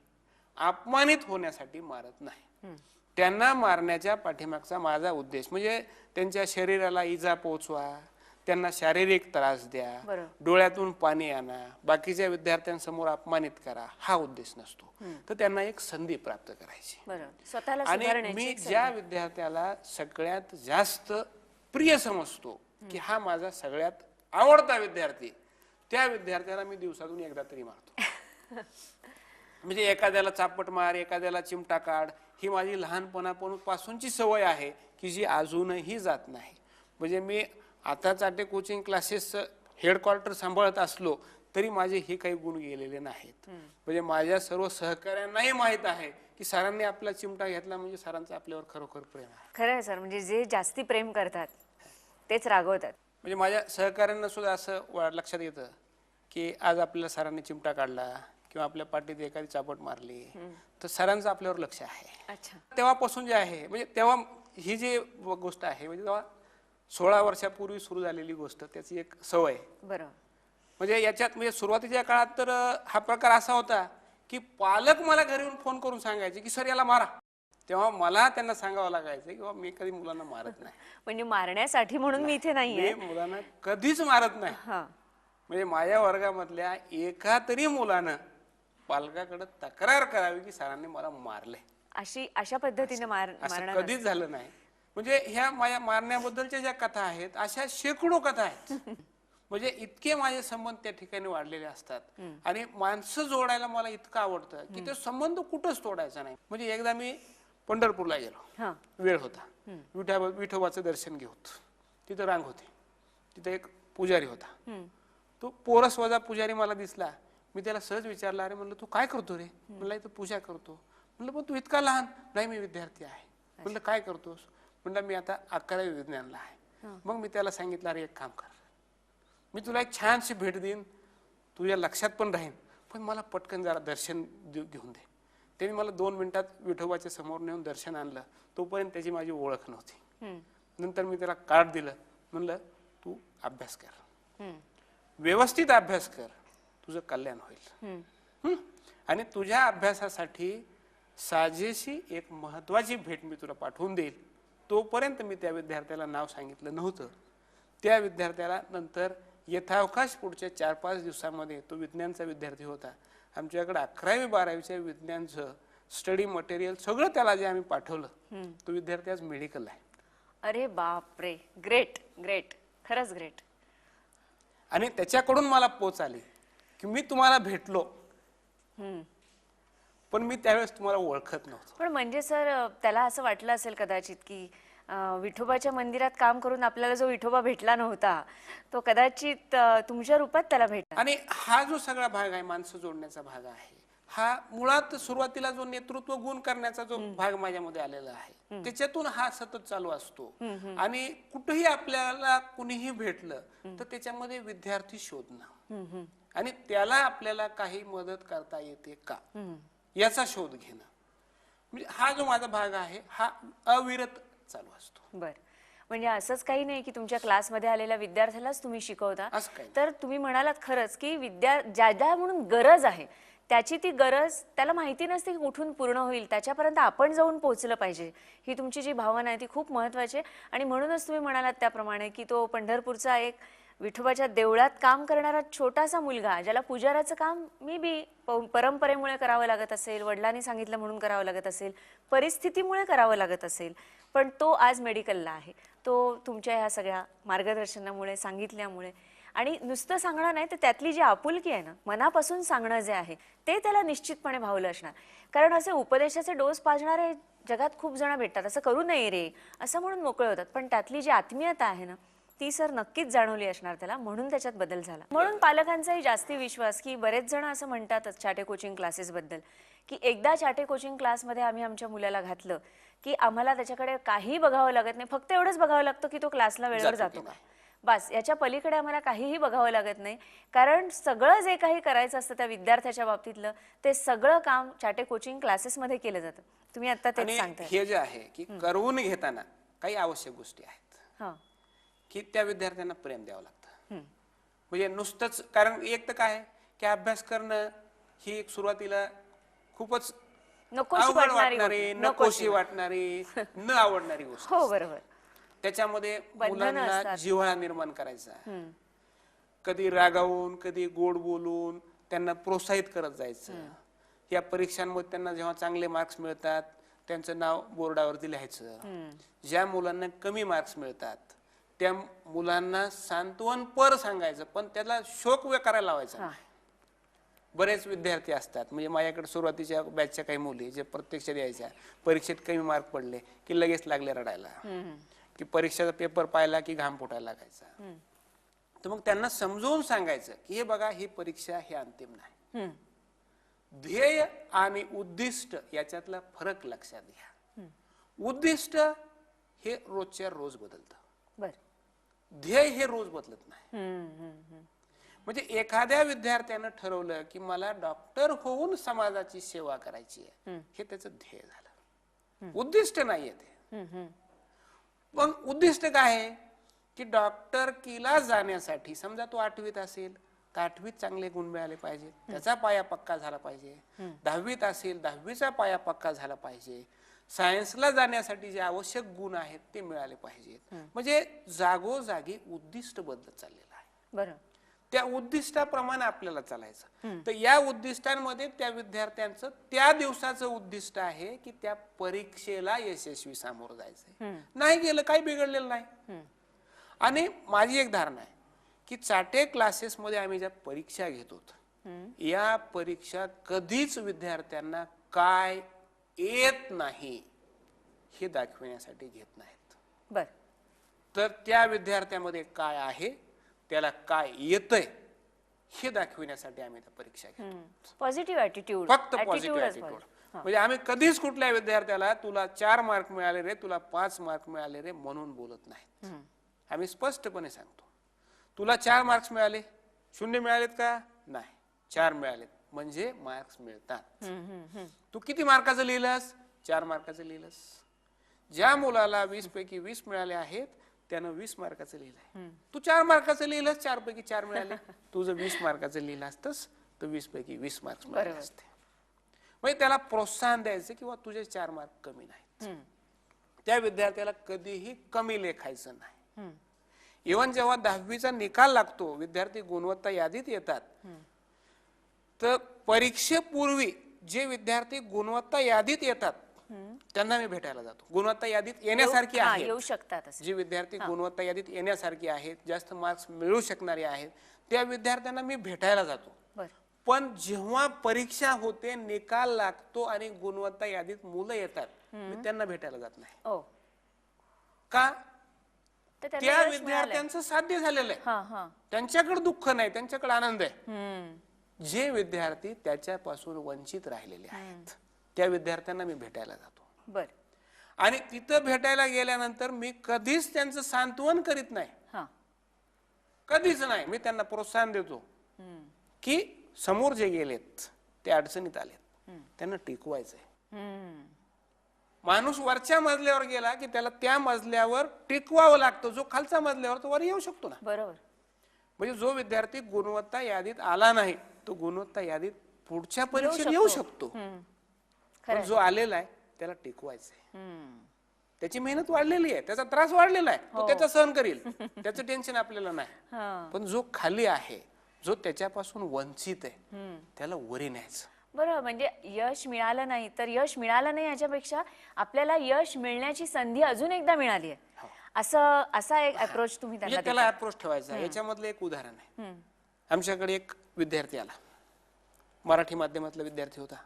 अपमानित होण्यासाठी मारत नाही. त्यांना मारण्याच्या पाठीमागचा माझा उद्देश म्हणजे त्यांच्या शरीराला इजा पोहोचवा, त्यांना शारीरिक त्रास द्या, डोळ्यातून पाणी आणा, बाकीच्या विद्यार्थ्यांसमोर अपमानित करा, हा उद्देश नसतो. तर त्यांना एक संधी प्राप्त करायची. आणि मी ज्या विद्यार्थ्याला सगळ्यात जास्त प्रिय समजतो की हा माझा सगळ्यात आवडता विद्यार्थी, त्या विद्यार्थ्याला मी दिवसातून एकदा तरी मारतो. म्हणजे एखाद्याला चापट मार, एखाद्याला चिमटा काढ, ही माझी लहानपणापासूनची सवय आहे की जी अजूनही जात नाही. म्हणजे मी आता चाटे कोचिंग क्लासेस हेडक्वार्टर सांभाळत असलो तरी माझे हे काही गुण गेलेले नाहीत. म्हणजे माझ्या सर्व सहकाऱ्यांनाही माहित आहे की सरांनी आपला चिमटा घेतला म्हणजे सरांचं आपल्यावर खरोखर प्रेम आहे. खरं आहे सर, म्हणजे जे जास्ती प्रेम करतात तेच रागवतात. म्हणजे माझ्या सहकाऱ्यांना सुद्धा असं लक्षात येतं की आज आपल्याला सरांनी चिमटा काढला किंवा आपल्या पाठीत एखादी चापट मारली तर सरांचं आपल्यावर लक्ष आहे. अच्छा. तेव्हापासून जे आहे म्हणजे तेव्हा ही जी गोष्ट आहे म्हणजे तेव्हा 16 वर्षापूर्वी सुरू झालेली गोष्ट, त्याची एक सवय. बरोबर. म्हणजे याच्यात म्हणजे सुरुवातीच्या काळात तर हा प्रकार असा होता की पालक मला घरी येऊन फोन करून सांगायचे की सर याला मारा. तेव्हा मला त्यांना सांगावं लागायचं की मी कधी मुलांना मारत नाही. म्हणजे मारण्यासाठी म्हणून मी इथे नाहीये. मी मुलांना कधीच मारत नाही. म्हणजे माझ्या वर्गामधल्या एका तरी मुलानं पालकाकडे तक्रार करावी की सरांनी मला मारले, अशा पद्धतीने असं कधीच झालं नाही. म्हणजे ह्या माझ्या मारण्याबद्दलच्या ज्या कथा आहेत अशा शेकडो कथा आहेत. म्हणजे इतके माझे संबंध त्या ठिकाणी वाढलेले असतात. आणि माणसं जोडायला मला इतकं आवडतं की ते संबंध कुठंच तोडायचा नाही. म्हणजे एकदा मी पंढरपूरला गेलो, वेळ होता, विठोबाचं दर्शन घेऊत. तिथं रांग होती, तिथं एक पुजारी होता. तो पोरस वजा पुजारी मला दिसला. मी त्याला सहज विचारला, अरे म्हणलं तू काय करतो रे? म्हणलं इथं पूजा करतो. म्हणलं पण तू इतका लहान. नाही मी विद्यार्थी आहे. म्हणलं काय करतोस? म्हणलं मी आता 11वी विज्ञानला आहे. मग मी त्याला सांगितलं, अरे एक काम कर, मी तुला एक छानशी भेट देईन, तुझ्या लक्षात पण राहीन, पण मला पटकन जरा दर्शन घेऊन दे. त्यांनी मला 2 मिनिटात विठोबाच्या समोर नेऊन दर्शन आणलं. तोपर्यंत त्याची माझी ओळख नव्हती. नंतर मी त्याला कार्ड दिलं. म्हणलं तू अभ्यास कर, व्यवस्थित अभ्यास कर, तुझं कल्याण होईल. आणि तुझ्या अभ्यासासाठी साजेशी एक महत्वाची भेट मी तुला पाठवून देईल. तोपर्यंत मी त्या विद्यार्थ्याला नाव सांगितलं नव्हतं. त्या विद्यार्थ्याला नंतर यथावकाश पुढच्या 4-5 दिवसामध्ये, तो विज्ञानचा विद्यार्थी होता, आमच्याकडे 11वी 12वीच्या विज्ञानचं स्टडी मटेरियल सगळं त्याला जे आम्ही पाठवलं, तो विद्यार्थी आज मेडिकल आहे. अरे बापरे, ग्रेट ग्रेट, खरंच ग्रेट. आणि त्याच्याकडून मला पोच आली की मी तुम्हाला भेटलो, पण मी त्यावेळेस तुम्हाला ओळखत नव्हतो. पण म्हणजे सर त्याला असं वाटलं असेल कदाचित की विठोबाच्या मंदिरात काम करून आपल्याला जो विठोबा भेटला नव्हता तो कदाचित तुमच्या रूपात त्याला भेटला. आणि हा जो सगळा भाग आहे, माणसं जोडण्याचा भाग आहे, हा मुळात सुरुवातीला जो नेतृत्व गुण करण्याचा जो भाग माझ्यामध्ये आलेला आहे, त्याच्यातून हा सतत चालू असतो. आणि कुठेही आपल्याला कुणीही भेटलं तर त्याच्यामध्ये विद्यार्थी शोधणं आणि त्याला आपल्याला काही मदत करता येते का याचा शोध घेणं, म्हणजे हा जो माझा भाग आहे हा अविरत चालू असतो. बर, म्हणजे असंच काही नाही की तुमच्या क्लासमध्ये आलेल्या विद्यार्थ्यालाच तुम्ही शिकवता, तर तुम्ही म्हणालात खरंच की ज्या म्हणून गरज आहे त्याची ती गरज त्याला माहिती नसते की कुठून पूर्ण होईल, त्याच्यापर्यंत आपण जाऊन पोहोचलं पाहिजे. ही तुमची जी भावना आहे ती खूप महत्वाची आहे. आणि म्हणूनच तुम्ही म्हणालात त्याप्रमाणे की तो पंढरपूरचा एक विठोबाच्या देवळात काम करणारा छोटासा मुलगा, ज्याला पुजाराचं काम मी बी परंपरेमुळे करावं लागत असेल, वडिलांनी सांगितलं म्हणून करावं लागत असेल, परिस्थितीमुळे करावं लागत असेल, पण तो आज मेडिकलला आहे. तो तुमच्या ह्या सगळ्या मार्गदर्शनामुळे, सांगितल्यामुळे आणि नुसतं सांगणं नाही तर त्यातली जी आपुलकी आहे ना, मनापासून सांगणं जे आहे ते त्याला निश्चितपणे भावलं असणार. कारण असे उपदेशाचे डोस पाजणारे जगात खूप जण भेटतात, असं करू नये रे असं म्हणून मोकळे होतात, पण त्यातली जी आत्मीयता आहे ना ती सर नक्कीच जाणवली असणार त्याला, म्हणून त्याच्यात बदल झाला. म्हणून पालकांचाही जास्ती विश्वास, की बरेच जण असं म्हणतातच चाटे कोचिंग क्लासेसबद्दल, की एकदा चाटे कोचिंग क्लासमध्ये आम्ही आमच्या मुलाला घातलं की आम्हाला त्याच्याकडे काही बघावं लागत नाही, फक्त एवढंच बघावं लागतं की तो क्लासला वेळेवर जातो का, बस. याच्या पलीकडे आम्हाला काहीही बघावं लागत नाही, कारण सगळं जे काही करायचं असतं त्या विद्यार्थ्याच्या बाबतीतलं ते सगळं काम चाटे कोचिंग क्लासेसमध्ये केलं जातं. तुम्ही आता तेच सांगताय. हे जे आहे की करवून घेताना काही आवश्यक गोष्टी आहेत हां, की त्या विद्यार्थ्यांना प्रेम द्यावं लागतं. म्हणजे नुसतंच, कारण एक तर काय की अभ्यास करणं ही एक सुरुवातीला खूपच नकोशी अवघड वाटणारी वाटणारी, नकोशी वाटणारी, न आवडणारी गोष्ट. हो बरोबर. त्याच्यामध्ये बंधनं मुलांना असतात. जिव्हाळा निर्माण करायचा, कधी रागावून कधी गोड बोलून त्यांना प्रोत्साहित करत जायचं. या परीक्षांमध्ये त्यांना जेव्हा चांगले मार्क्स मिळतात त्यांचं नाव बोर्डावरती लिहायचं. ज्या मुलांना कमी मार्क्स मिळतात त्या मुलांना सांत्वनपर सांगायचं, पण त्याला शोक करायला लावायचा नाही. बरेच विद्यार्थी असतात, म्हणजे माझ्याकडे सुरुवातीच्या बॅचच्या काही मुली जे प्रत्यक्ष द्यायच्या, परीक्षेत कमी मार्क पडले की लगेच लागले रडायला, की परीक्षेचा पेपर पाहिला की घाम फुटायला लागायचा. तर मग त्यांना समजावून सांगायचं की हे बघा, ही परीक्षा हे अंतिम नाही. ध्येय आणि उद्दिष्ट याच्यातला फरक लक्षात घ्या. उद्दिष्ट हे रोजच्या रोज बदलतं, ध्येय हे रोज बदलत नाही. म्हणजे एखाद्या विद्यार्थ्यानं ठरवलं की मला डॉक्टर होऊन समाजाची सेवा करायची आहे, हे त्याचं ध्येय झालं, उद्दिष्ट नाहीये ते. पण उद्दिष्ट काय आहे की डॉक्टर किला जाण्यासाठी समजा तो 8वीत असेल तर 8वीत चांगले गुण मिळाले पाहिजे, त्याचा पाया पक्का झाला पाहिजे. 10वीत असेल 10वीचा पाया पक्का झाला पाहिजे. सायन्सला जाण्यासाठी जे आवश्यक गुण आहेत ते मिळाले पाहिजेत. म्हणजे जागोजागी उद्दिष्ट बदलत चाललेलं आहे. बरं. त्या उद्दिष्टाप्रमाणे आपल्याला चालायचं. तर या उद्दिष्टांमध्ये त्या विद्यार्थ्यांचं त्या दिवसाचं उद्दिष्ट आहे की त्या परीक्षेला यशस्वी सामोरं जायचंय. नाही गेलं काही बिघडलेलं नाही. आणि माझी एक धारणा आहे की चाटे क्लासेसमध्ये आम्ही ज्या परीक्षा घेतो या परीक्षा कधीच विद्यार्थ्यांना काय येत नाही हे दाखवण्यासाठी घेत नाहीत. बर. तर त्या विद्यार्थ्यामध्ये काय आहे, त्याला काय येतंय हे दाखवण्यासाठी आम्ही त्या परीक्षा घेतो. पॉझिटिव्ह ॲटिट्यूड, फक्त पॉझिटिव्ह ॲटिट्यूड. म्हणजे आम्ही कधीच कुठल्या विद्यार्थ्याला तुला 4 मार्क मिळाले रे, तुला 5 मार्क मिळाले रे म्हणून बोलत नाही. आम्ही स्पष्टपणे सांगतो, तुला 4 मार्क्स मिळाले, 0 मिळालेत का? नाही, 4 मिळालेत म्हणजे मार्क्स मिळतात. तू किती मार्काचं लिहिलंस? 4 मार्काचं लिहिलंस. ज्या मुलाला 20 पैकी 20 मिळाले आहेत त्यानं 20 मार्काचं लिहिलंय. तू 4 मार्काचं लिहिलंस, 4 पैकी 4 मिळाले. तू जर 20 मार्काचं लिहिलं असतंस तर 20 पैकी 20 मार्क्स मिळाले असते. म्हणजे त्याला प्रोत्साहन द्यायचं किंवा तुझे 4 मार्क कमी नाहीत. त्या विद्यार्थ्याला कधीही कमी लेखायचं नाही. इव्हन जेव्हा 10वीचा निकाल लागतो, विद्यार्थी गुणवत्ता यादीत येतात, तर परीक्षेपूर्वी जे विद्यार्थी गुणवत्ता यादीत येतात त्यांना मी भेटायला जातो. गुणवत्ता यादीत येण्यासारखी आहेत, येऊ शकतात जे विद्यार्थी गुणवत्ता यादीत येण्यासारखी आहेत, जास्त मार्क्स मिळू शकणारे आहेत, त्या विद्यार्थ्यांना मी भेटायला जातो. पण जेव्हा परीक्षा होते, निकाल लागतो आणि गुणवत्ता यादीत मुलं येतात, मी त्यांना भेटायला जात नाही. का? त्या विद्यार्थ्यांचं साध्य झालेलं आहे, त्यांच्याकडे दुःख नाही, त्यांच्याकडे आनंद आहे. जे विद्यार्थी त्याच्यापासून वंचित राहिलेले आहेत त्या विद्यार्थ्यांना मी भेटायला जातो. बर. आणि तिथं भेटायला गेल्यानंतर मी कधीच त्यांचं सांत्वन करीत नाही, कधीच नाही. मी त्यांना प्रोत्साहन देतो की समोर जे गेलेत ते अडचणीत आलेत, त्यांना टिकवायचंय. माणूस वरच्या मजल्यावर गेला की त्याला त्या मजल्यावर टिकवावं लागतं. जो खालच्या मजल्यावर तो वर येऊ शकतो ना. बरोबर. म्हणजे जो विद्यार्थी गुणवत्ता यादीत आला नाही तो गुणवत्ता यादीत पुढच्या परीक्षेत येऊ शकतो. पण जो आलेला आहे त्याला टिकवायचंय. त्याची मेहनत वाढलेली आहे, त्याचा त्रास वाढलेला आहे, तो त्याचा सहन करील, त्याचं टेन्शन आपल्याला नाही. पण जो खाली आहे, जो त्याच्यापासून वंचित आहे, त्याला वरी न्यायचं. बरं. म्हणजे यश मिळालं नाही तर यश मिळालं नाही याच्यापेक्षा आपल्याला यश मिळण्याची संधी अजून एकदा मिळाली आहे असा एक अप्रोच तुम्ही त्यांना म्हणजे त्याला अप्रोच ठेवायचा. याच्यामधलं एक उदाहरण आहे. हम्म, आमच्याकडे एक विद्यार्थी आला, मराठी माध्यमातला विद्यार्थी होता.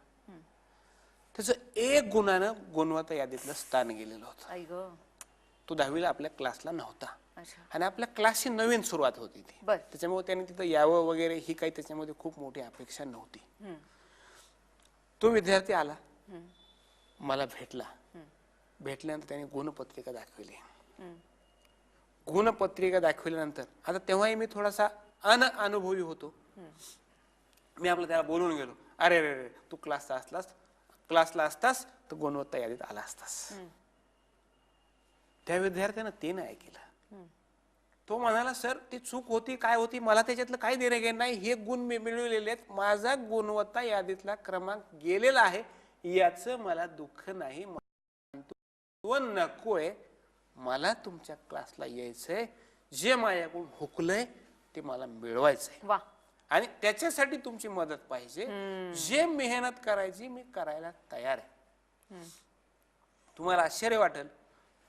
त्याचं 1 गुणानं गुणवत्ता यादीतलं स्थान गेलेलं होतं. आई गं. तो 10वीला आपल्या क्लासला नव्हता अच्छा. आणि आपल्या क्लासची नवीन सुरुवात होती ती. बर. त्याच्यामुळे त्याने तिथं यावं वगैरे ही काही त्याच्यामध्ये खूप मोठी अपेक्षा नव्हती. तो विद्यार्थी आला, मला भेटला. भेटल्यानंतर त्याने गुणपत्रिका दाखवली. गुणपत्रिका दाखवल्यानंतर आता तेव्हाही मी थोडासा अनुभवी होतो. मी आपलं त्याला बोलून गेलो, अरे रे रे, तू क्लासला असतास तर गुणवत्ता यादीत आला असतास. त्या विद्यार्थ्यानं ते नाही ऐकलं. तो म्हणाला, सर ती चूक होती, काय होती, मला त्याच्यातलं काही देणं घेणं नाही. हे गुण मी मिळवलेले आहेत, माझा गुणवत्ता यादीतला क्रमांक गेलेला आहे, याचं मला दुःख नाही. तो नकोय, मला तुमच्या क्लासला यायचंय, जे माझ्याकडून हुकलंय ते मला मिळवायचंय वा. आणि त्याच्यासाठी तुमची मदत पाहिजे. जे मेहनत करायची मी करायला तयार आहे. तुम्हाला आश्चर्य वाटेल,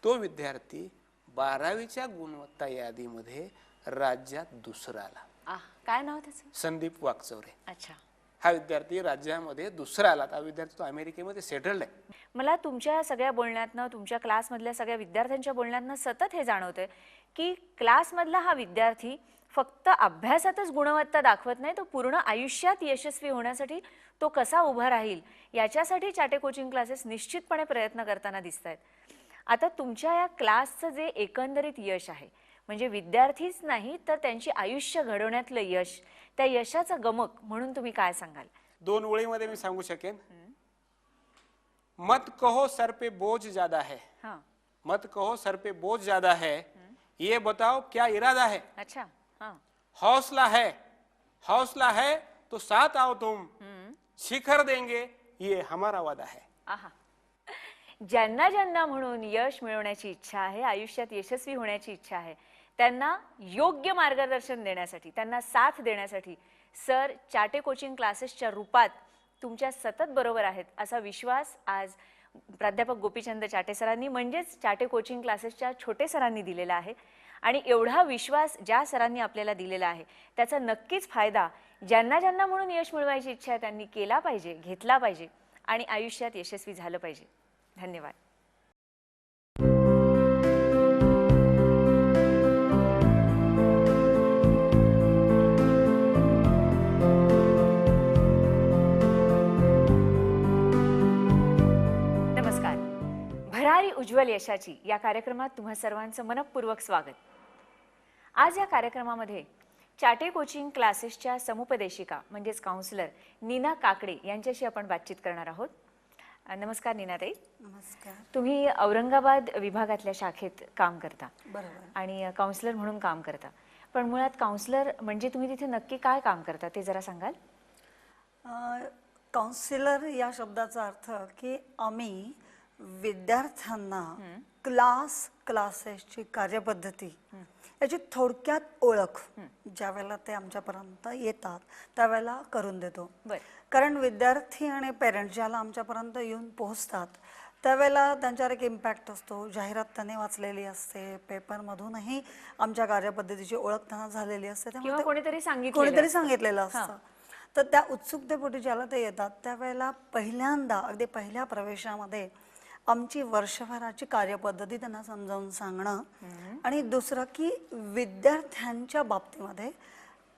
तो विद्यार्थी 12वीच्या गुणवत्ता यादीमध्ये राज्यात दुसरा आला. काय नाव त्याचं? संदीप वाकचौरे. अच्छा. हा विद्यार्थी राज्यामध्ये दुसरा आला. हा विद्यार्थी तो अमेरिकेमध्ये सेटल्ड आहे. मला तुमच्या सगळ्या बोलण्यातनं, तुमच्या क्लासमधल्या सगळ्या विद्यार्थ्यांच्या बोलण्यातनं सतत हे जाणवतंय की क्लासमधला हा विद्यार्थी फक्त अभ्यासातच गुणवत्ता दाखवत नाही, तो पूर्ण आयुष्यात यशस्वी होण्यासाठी तो कसा उभा राहील याच्यासाठी चाटे कोचिंग क्लासेस निश्चितपणे प्रयत्न करताना दिसत आहेत. आता तुमच्या या क्लासचं जे एकंदरीत यश आहे, म्हणजे विद्यार्थीच नाही तर त्यांची आयुष्य घडवण्यातलं यश, त्या यशाचं गमक म्हणून तुम्ही काय सांगाल? 2 ओळीमध्ये मी सांगू शकेन. मत कहो सर पे बोझ ज्यादा है, हाँ. मत कहो सर पे बोझ ज्यादा है, ये बताओ क्या इरादा है. अच्छा. हाँ. हौसला है तो साथ आओ तुम, शिखर देंगे ये हमारा वादा है. आहा. ज्यांना ज्यांना म्हणून यश मिळवण्याची इच्छा आहे, आयुष्यात यशस्वी होण्याची इच्छा आहे, त्यांना योग्य मार्गदर्शन देण्यासाठी, त्यांना साथ देण्यासाठी सर चाटे कोचिंग क्लासेसच्या रूपात तुमच्या सतत बरोबर आहेत असा विश्वास आज प्राध्यापक गोपीचंद चाटे सरांनी, म्हणजेच चाटे कोचिंग क्लासेसच्या छोटे सरांनी दिलेला आहे. आणि एवढा विश्वास ज्या सरांनी आपल्याला दिलेला आहे त्याचा नक्कीच फायदा ज्यांना ज्यांना म्हणून यश मिळवायची इच्छा आहे त्यांनी केला पाहिजे, घेतला पाहिजे आणि आयुष्यात यशस्वी झालं पाहिजे. धन्यवाद. नमस्कार. भरारी उज्ज्वल यशाची या कार्यक्रमात तुम्हा सर्वांचं मनपूर्वक स्वागत. आज या कार्यक्रमामध्ये चाटे कोचिंग क्लासेसच्या समुपदेशिका म्हणजेच काउन्सिलर नीना काकडे यांच्याशी आपण बातचीत करणार आहोत. नमस्कार नीनाताई. नमस्कार. तुम्ही औरंगाबाद विभागातल्या शाखेत काम करता. बरोबर. आणि काउन्सिलर म्हणून काम करता. पण मुळात काउन्सिलर म्हणजे तुम्ही तिथे नक्की काय काम करता ते जरा सांगाल? काउन्सिलर या शब्दाचा अर्थ की आम्ही विद्यार्थ्यांना क्लासेसची कार्यपद्धती याची थोडक्यात ओळख ज्या वेळेला ते आमच्यापर्यंत येतात त्यावेळेला करून देतो. कारण विद्यार्थी आणि पेरेंट्स ज्याला आमच्यापर्यंत येऊन पोहोचतात त्यावेळेला त्यांच्यावर एक इम्पॅक्ट असतो. जाहिरात त्यांनी वाचलेली असते, पेपरमधूनही आमच्या कार्यपद्धतीची ओळख त्यांना झालेली असते, त्यामुळे कोणीतरी सांगितलेलं असतं. तर त्या उत्सुकतेपोटी ज्याला ते येतात त्यावेळेला पहिल्यांदा अगदी पहिल्या प्रवेशामध्ये आमची वर्षभराची कार्यपद्धती त्यांना समजावून सांगणं आणि दुसरं की विद्यार्थ्यांच्या बाबतीमध्ये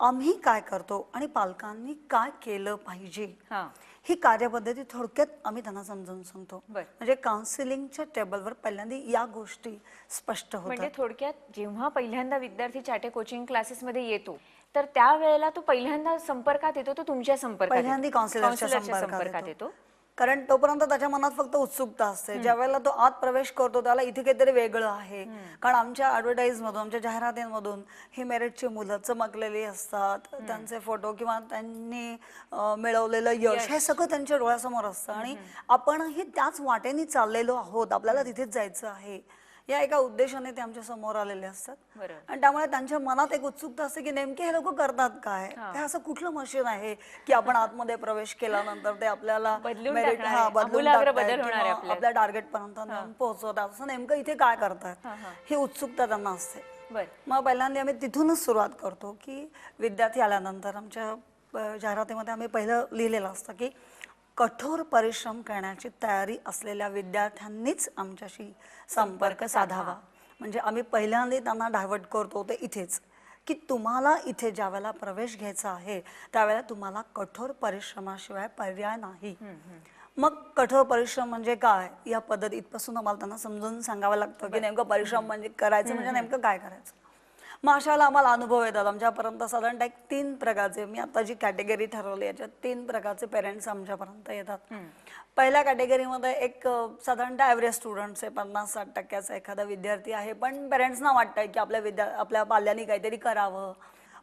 आम्ही काय करतो आणि पालकांनी काय केलं पाहिजे ही कार्यपद्धती थोडक्यात आम्ही त्यांना समजावून सांगतो. म्हणजे काउन्सिलिंगच्या टेबलवर पहिल्यांदा या गोष्टी स्पष्ट होतात. म्हणजे थोडक्यात जेव्हा पहिल्यांदा विद्यार्थी चाटे कोचिंग क्लासेसमध्ये येतो तर त्यावेळेला तो पहिल्यांदा संपर्कात येतो, तो तुमच्या पहिल्यांदा काउन्सिलरच्या संपर्कात येतो. कारण तोपर्यंत त्याच्या मनात फक्त उत्सुकता असते. ज्या वेळेला तो आत प्रवेश करतो त्याला इथे काहीतरी वेगळं आहे. कारण आमच्या ऍडव्हर्टाईज मधून, आमच्या जाहिरातींमधून ही मेरिटची मुलं चमकलेली असतात, त्यांचे फोटो किंवा त्यांनी मिळवलेलं यश हे सगळं त्यांच्या डोळ्यासमोर असतं आणि आपणही त्याच वाटेने चाललेलो आहोत, आपल्याला तिथेच जायचं आहे या एका उद्देशाने ते आमच्या समोर आलेले असतात बरोबर. आणि त्यामुळे त्यांच्या मनात एक उत्सुकता असते की नेमके हे लोक करतात काय, हे असं कुठलं मशीन आहे की आपण आतमध्ये प्रवेश केल्यानंतर ते आपल्याला बदलून merit- टाकणार हा, आहे, बदलून आमूलाग्र टाकतायत बदल होणार आहे किंवा आपल्यात. आपल्या टार्गेट पर्यंत नेऊन पोहोचवतात, असं नेमकं इथे काय करतात ही उत्सुकता त्यांना असते. बर. मग पहिल्यांदा आम्ही तिथूनच सुरुवात करतो की विद्यार्थी आल्यानंतर आमच्या जाहिरातीमध्ये आम्ही पहिलं लिहिलेलं असतं की कठोर परिश्रम करण्याची तयारी असलेल्या विद्यार्थ्यांनीच आमच्याशी संपर्क साधावा. म्हणजे आम्ही पहिल्यांदा त्यांना डायव्हर्ट करतो ते इथेच की तुम्हाला इथे ज्यावेळेला प्रवेश घ्यायचा आहे त्यावेळेला तुम्हाला कठोर परिश्रमाशिवाय पर्याय नाही. मग कठोर परिश्रम म्हणजे काय या पद्धती इथपासून आम्हाला त्यांना समजून सांगावं लागतं की नेमकं परिश्रम म्हणजे करायचं म्हणजे नेमकं काय करायचं. मग अशा वेळेला आम्हाला अनुभव येतात. आमच्यापर्यंत साधारणतः एक 3 प्रकारचे, मी आता जी कॅटेगरी ठरवली याच्यात 3 प्रकारचे पेरेंट्स आमच्यापर्यंत येतात. पहिल्या कॅटेगरीमध्ये एक साधारणतः ॲव्हरेज स्टुडंट्स आहे, 50-60% एखादा विद्यार्थी आहे, पण पेरेंट्सना वाटतंय की आपल्या पाल्यांनी काहीतरी करावं.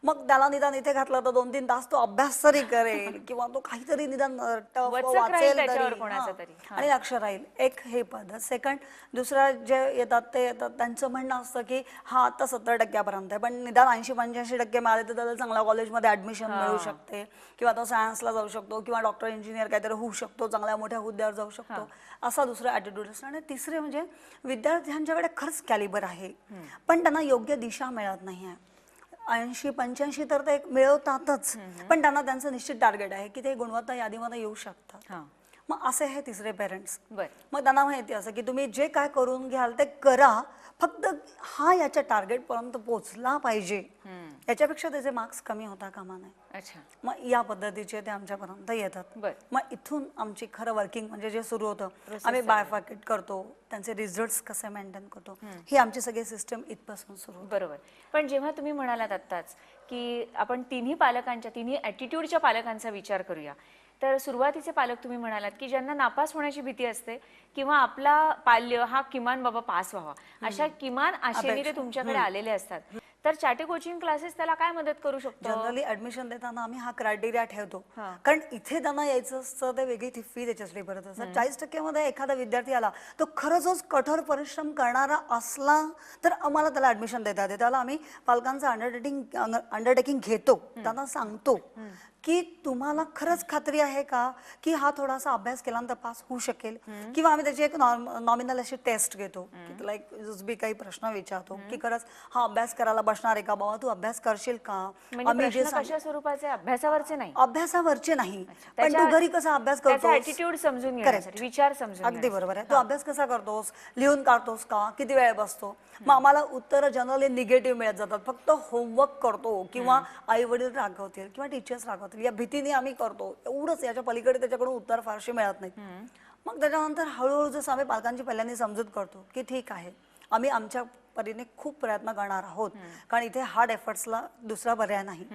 मग त्याला निदान इथे घातलं तर 2-3 तास तो अभ्यास तरी करेल किंवा तो काहीतरी निदान टफ वचक राहील वाचेल त्याच्यावर तरी, कोणाचं हां, तरी. आणि लक्ष राहील. एक हे पद्धत. सेकंड, दुसरा जे येतात ते येतात त्यांचं म्हणणं असतं की हा आता 70% आहे, पण निदान 80-85% मिळाले तर त्याला चांगल्या कॉलेजमध्ये ऍडमिशन मिळू शकते किंवा तो सायन्सला जाऊ शकतो किंवा डॉक्टर इंजिनियर काहीतरी होऊ शकतो, चांगल्या मोठ्या हुद्द्यावर जाऊ शकतो, असा दुसरा ॲटिट्यूड असतो. आणि तिसरे म्हणजे विद्यार्थ्यांच्याकडे खरंच कॅलिबर आहे पण त्यांना योग्य दिशा मिळत नाही आहे. 80-85 तर ते मिळवतातच, पण त्यांना त्यांचं निश्चित टार्गेट आहे की ते गुणवत्ता यादीमध्ये येऊ शकतात. मग असे हे तिसरे पेरेंट्स. बर. मग त्यांना माहिती असं की तुम्ही जे काय करून घ्याल ते करा, फक्त हा याच्या टार्गेट पर्यंत पोहोचला पाहिजे, याच्यापेक्षा त्याचे मार्क्स कमी होता कामा नये. अच्छा. मग या पद्धतीचे ते आमच्यापर्यंत येतात. बर. मग इथून आमची खरं वर्किंग म्हणजे जे सुरू होतं, आम्ही बायफार्केट करतो, त्यांचे रिझल्ट्स कसे मेंटेन करतो, ही आमची सगळी सिस्टम इथपासून सुरू होते. बरोबर. पण जेव्हा तुम्ही म्हणालात आत्ताच की आपण तिन्ही ॲटिट्यूडच्या पालकांचा विचार करूया, तर सुरुवातीचे पालक तुम्ही म्हणालात की ज्यांना नापास होण्याची भीती असते किंवा आपला पाल्य हा किमान बाबा पास व्हावा अशा किमान आशेने ते तुमच्याकडे आलेले असतात, तर चाटे कोचिंग क्लासेस त्याला काय मदत करू शकतो? जनरली ऍडमिशन देताना आम्ही हा क्रायटेरिया ठेवतो, कारण इथे त्यांना यायचं असतं ते वेगळी ती फी त्याच्यासाठी भरत असतात. 40% मध्ये एखादा विद्यार्थी आला तो खरंच कठोर परिश्रम करणारा असला तर आम्हाला त्याला ऍडमिशन देता येते. त्याला आम्ही पालकांचं अंडरटेकिंग घेतो, त्यांना सांगतो की तुम्हाला खरंच खात्री आहे का की हा थोडासा अभ्यास केल्यानंतर पास होऊ शकेल, किंवा आम्ही त्याची एक नॉमिनल अशी टेस्ट घेतो की तुला एक जुजबी काही प्रश्न विचारतो की खरंच हा अभ्यास करायला बसणार आहे का, बाबा तू अभ्यास करशील का. म्हणजे प्रश्न कशा स्वरूपाचे? अभ्यासावरचे नाही? अभ्यासावरचे नाही, पण तू घरी कसा अभ्यास करतो, ॲटिट्यूड समजून घेण्यासाठी, विचार समजून अगदी बरोबर आहे. तू अभ्यास कसा करतोस, लिहून काढतोस का, किती वेळ बसतो. मग आम्हाला उत्तर जनरली निगेटिव्ह मिळत जातात, फक्त होमवर्क करतो किंवा आई वडील रागवतील किंवा टीचर्स रागवतील या भीतीने आम्ही करतो, एवढंच. याच्या पलीकडे त्याच्याकडून उत्तर फारशी मिळत नाही. मग त्याच्यानंतर हळूहळू जसं आम्ही पालकांची पहिल्यांदा समजूत करतो की ठीक आहे, आम्ही आमच्या परीने खूप प्रयत्न करणार आहोत, कारण इथे हार्ड एफर्ट्सला दुसरा पर्याय नाही,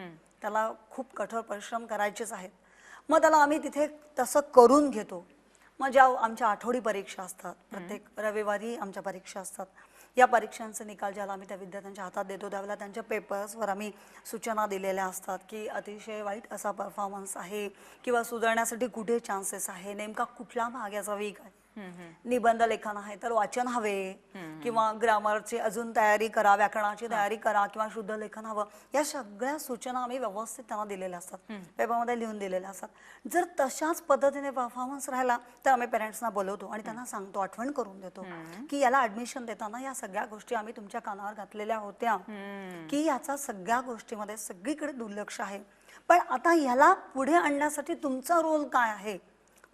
त्याला खूप कठोर परिश्रम करायचेच आहेत. मग त्याला आम्ही तिथे तसं करून घेतो. मग ज्या आमच्या आठवडी परीक्षा असतात, प्रत्येक रविवारी आमच्या परीक्षा असतात, या परीक्षांचे निकाल ज्याला आम्ही त्या विद्यार्थ्यांच्या हातात देतो त्यावेळेला त्यांच्या पेपर्सवर आम्ही सूचना दिलेल्या असतात की अतिशय वाईट असा परफॉर्मन्स आहे किंवा सुधारण्यासाठी कुठे चान्सेस आहे, नेमका कुठला भाग याचा वीक आहे. निबंध लेखन आहे तर वाचन हवे किंवा ग्रामरची अजून तयारी करा, व्याकरणाची तयारी करा किंवा शुद्ध लेखन हवं, या सगळ्या सूचना आम्ही व्यवस्थित त्यांना दिलेल्या असतात, पेपरमध्ये लिहून दिलेल्या असतात. जर तशाच पद्धतीने परफॉर्मन्स राहिला तर आम्ही पेरेंट्सना बोलवतो आणि त्यांना सांगतो, आठवण करून देतो की याला ऍडमिशन देताना या सगळ्या गोष्टी आम्ही तुमच्या कानावर घातलेल्या होत्या की याचा सगळ्या गोष्टीमध्ये सगळीकडे दुर्लक्ष आहे, पण आता याला पुढे आणण्यासाठी तुमचा रोल काय आहे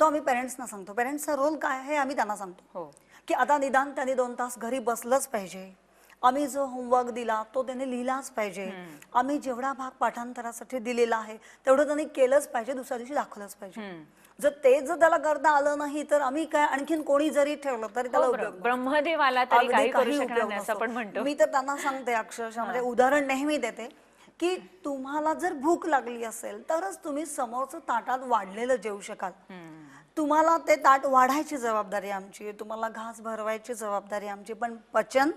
तो आम्ही पेरेंट्सना सांगतो. पेरेंट्सचा रोल काय आहे आम्ही त्यांना सांगतो की आता निदान त्यांनी 2 तास घरी बसलंच पाहिजे, आम्ही जो होमवर्क दिला तो त्याने लिहिलाच पाहिजे, आम्ही जेवढा भाग पाठांतरासाठी दिलेला आहे तेवढं त्यांनी केलंच पाहिजे, दुसऱ्या दिवशी दाखवलंच पाहिजे. जर त्याला करता आलं नाही तर आम्ही काय आणखीन कोणी जरी ठेवलं तरी त्याला उपयोग ब्रह्मदेव आला तरी काही करू शकणार नाही असं आपण म्हणतो. मी तर त्यांना सांगते अक्षरशः, म्हणजे उदाहरण नेहमी देते की तुम्हाला जर भूक लागली असेल तरच तुम्ही समोरचं ताटात वाढलेलं जेवू शकाल. तुम्हाला ते ताट वाढायची जबाबदारी आमची, तुम्हाला घास भरवायची जबाबदारी आमची, पण पचन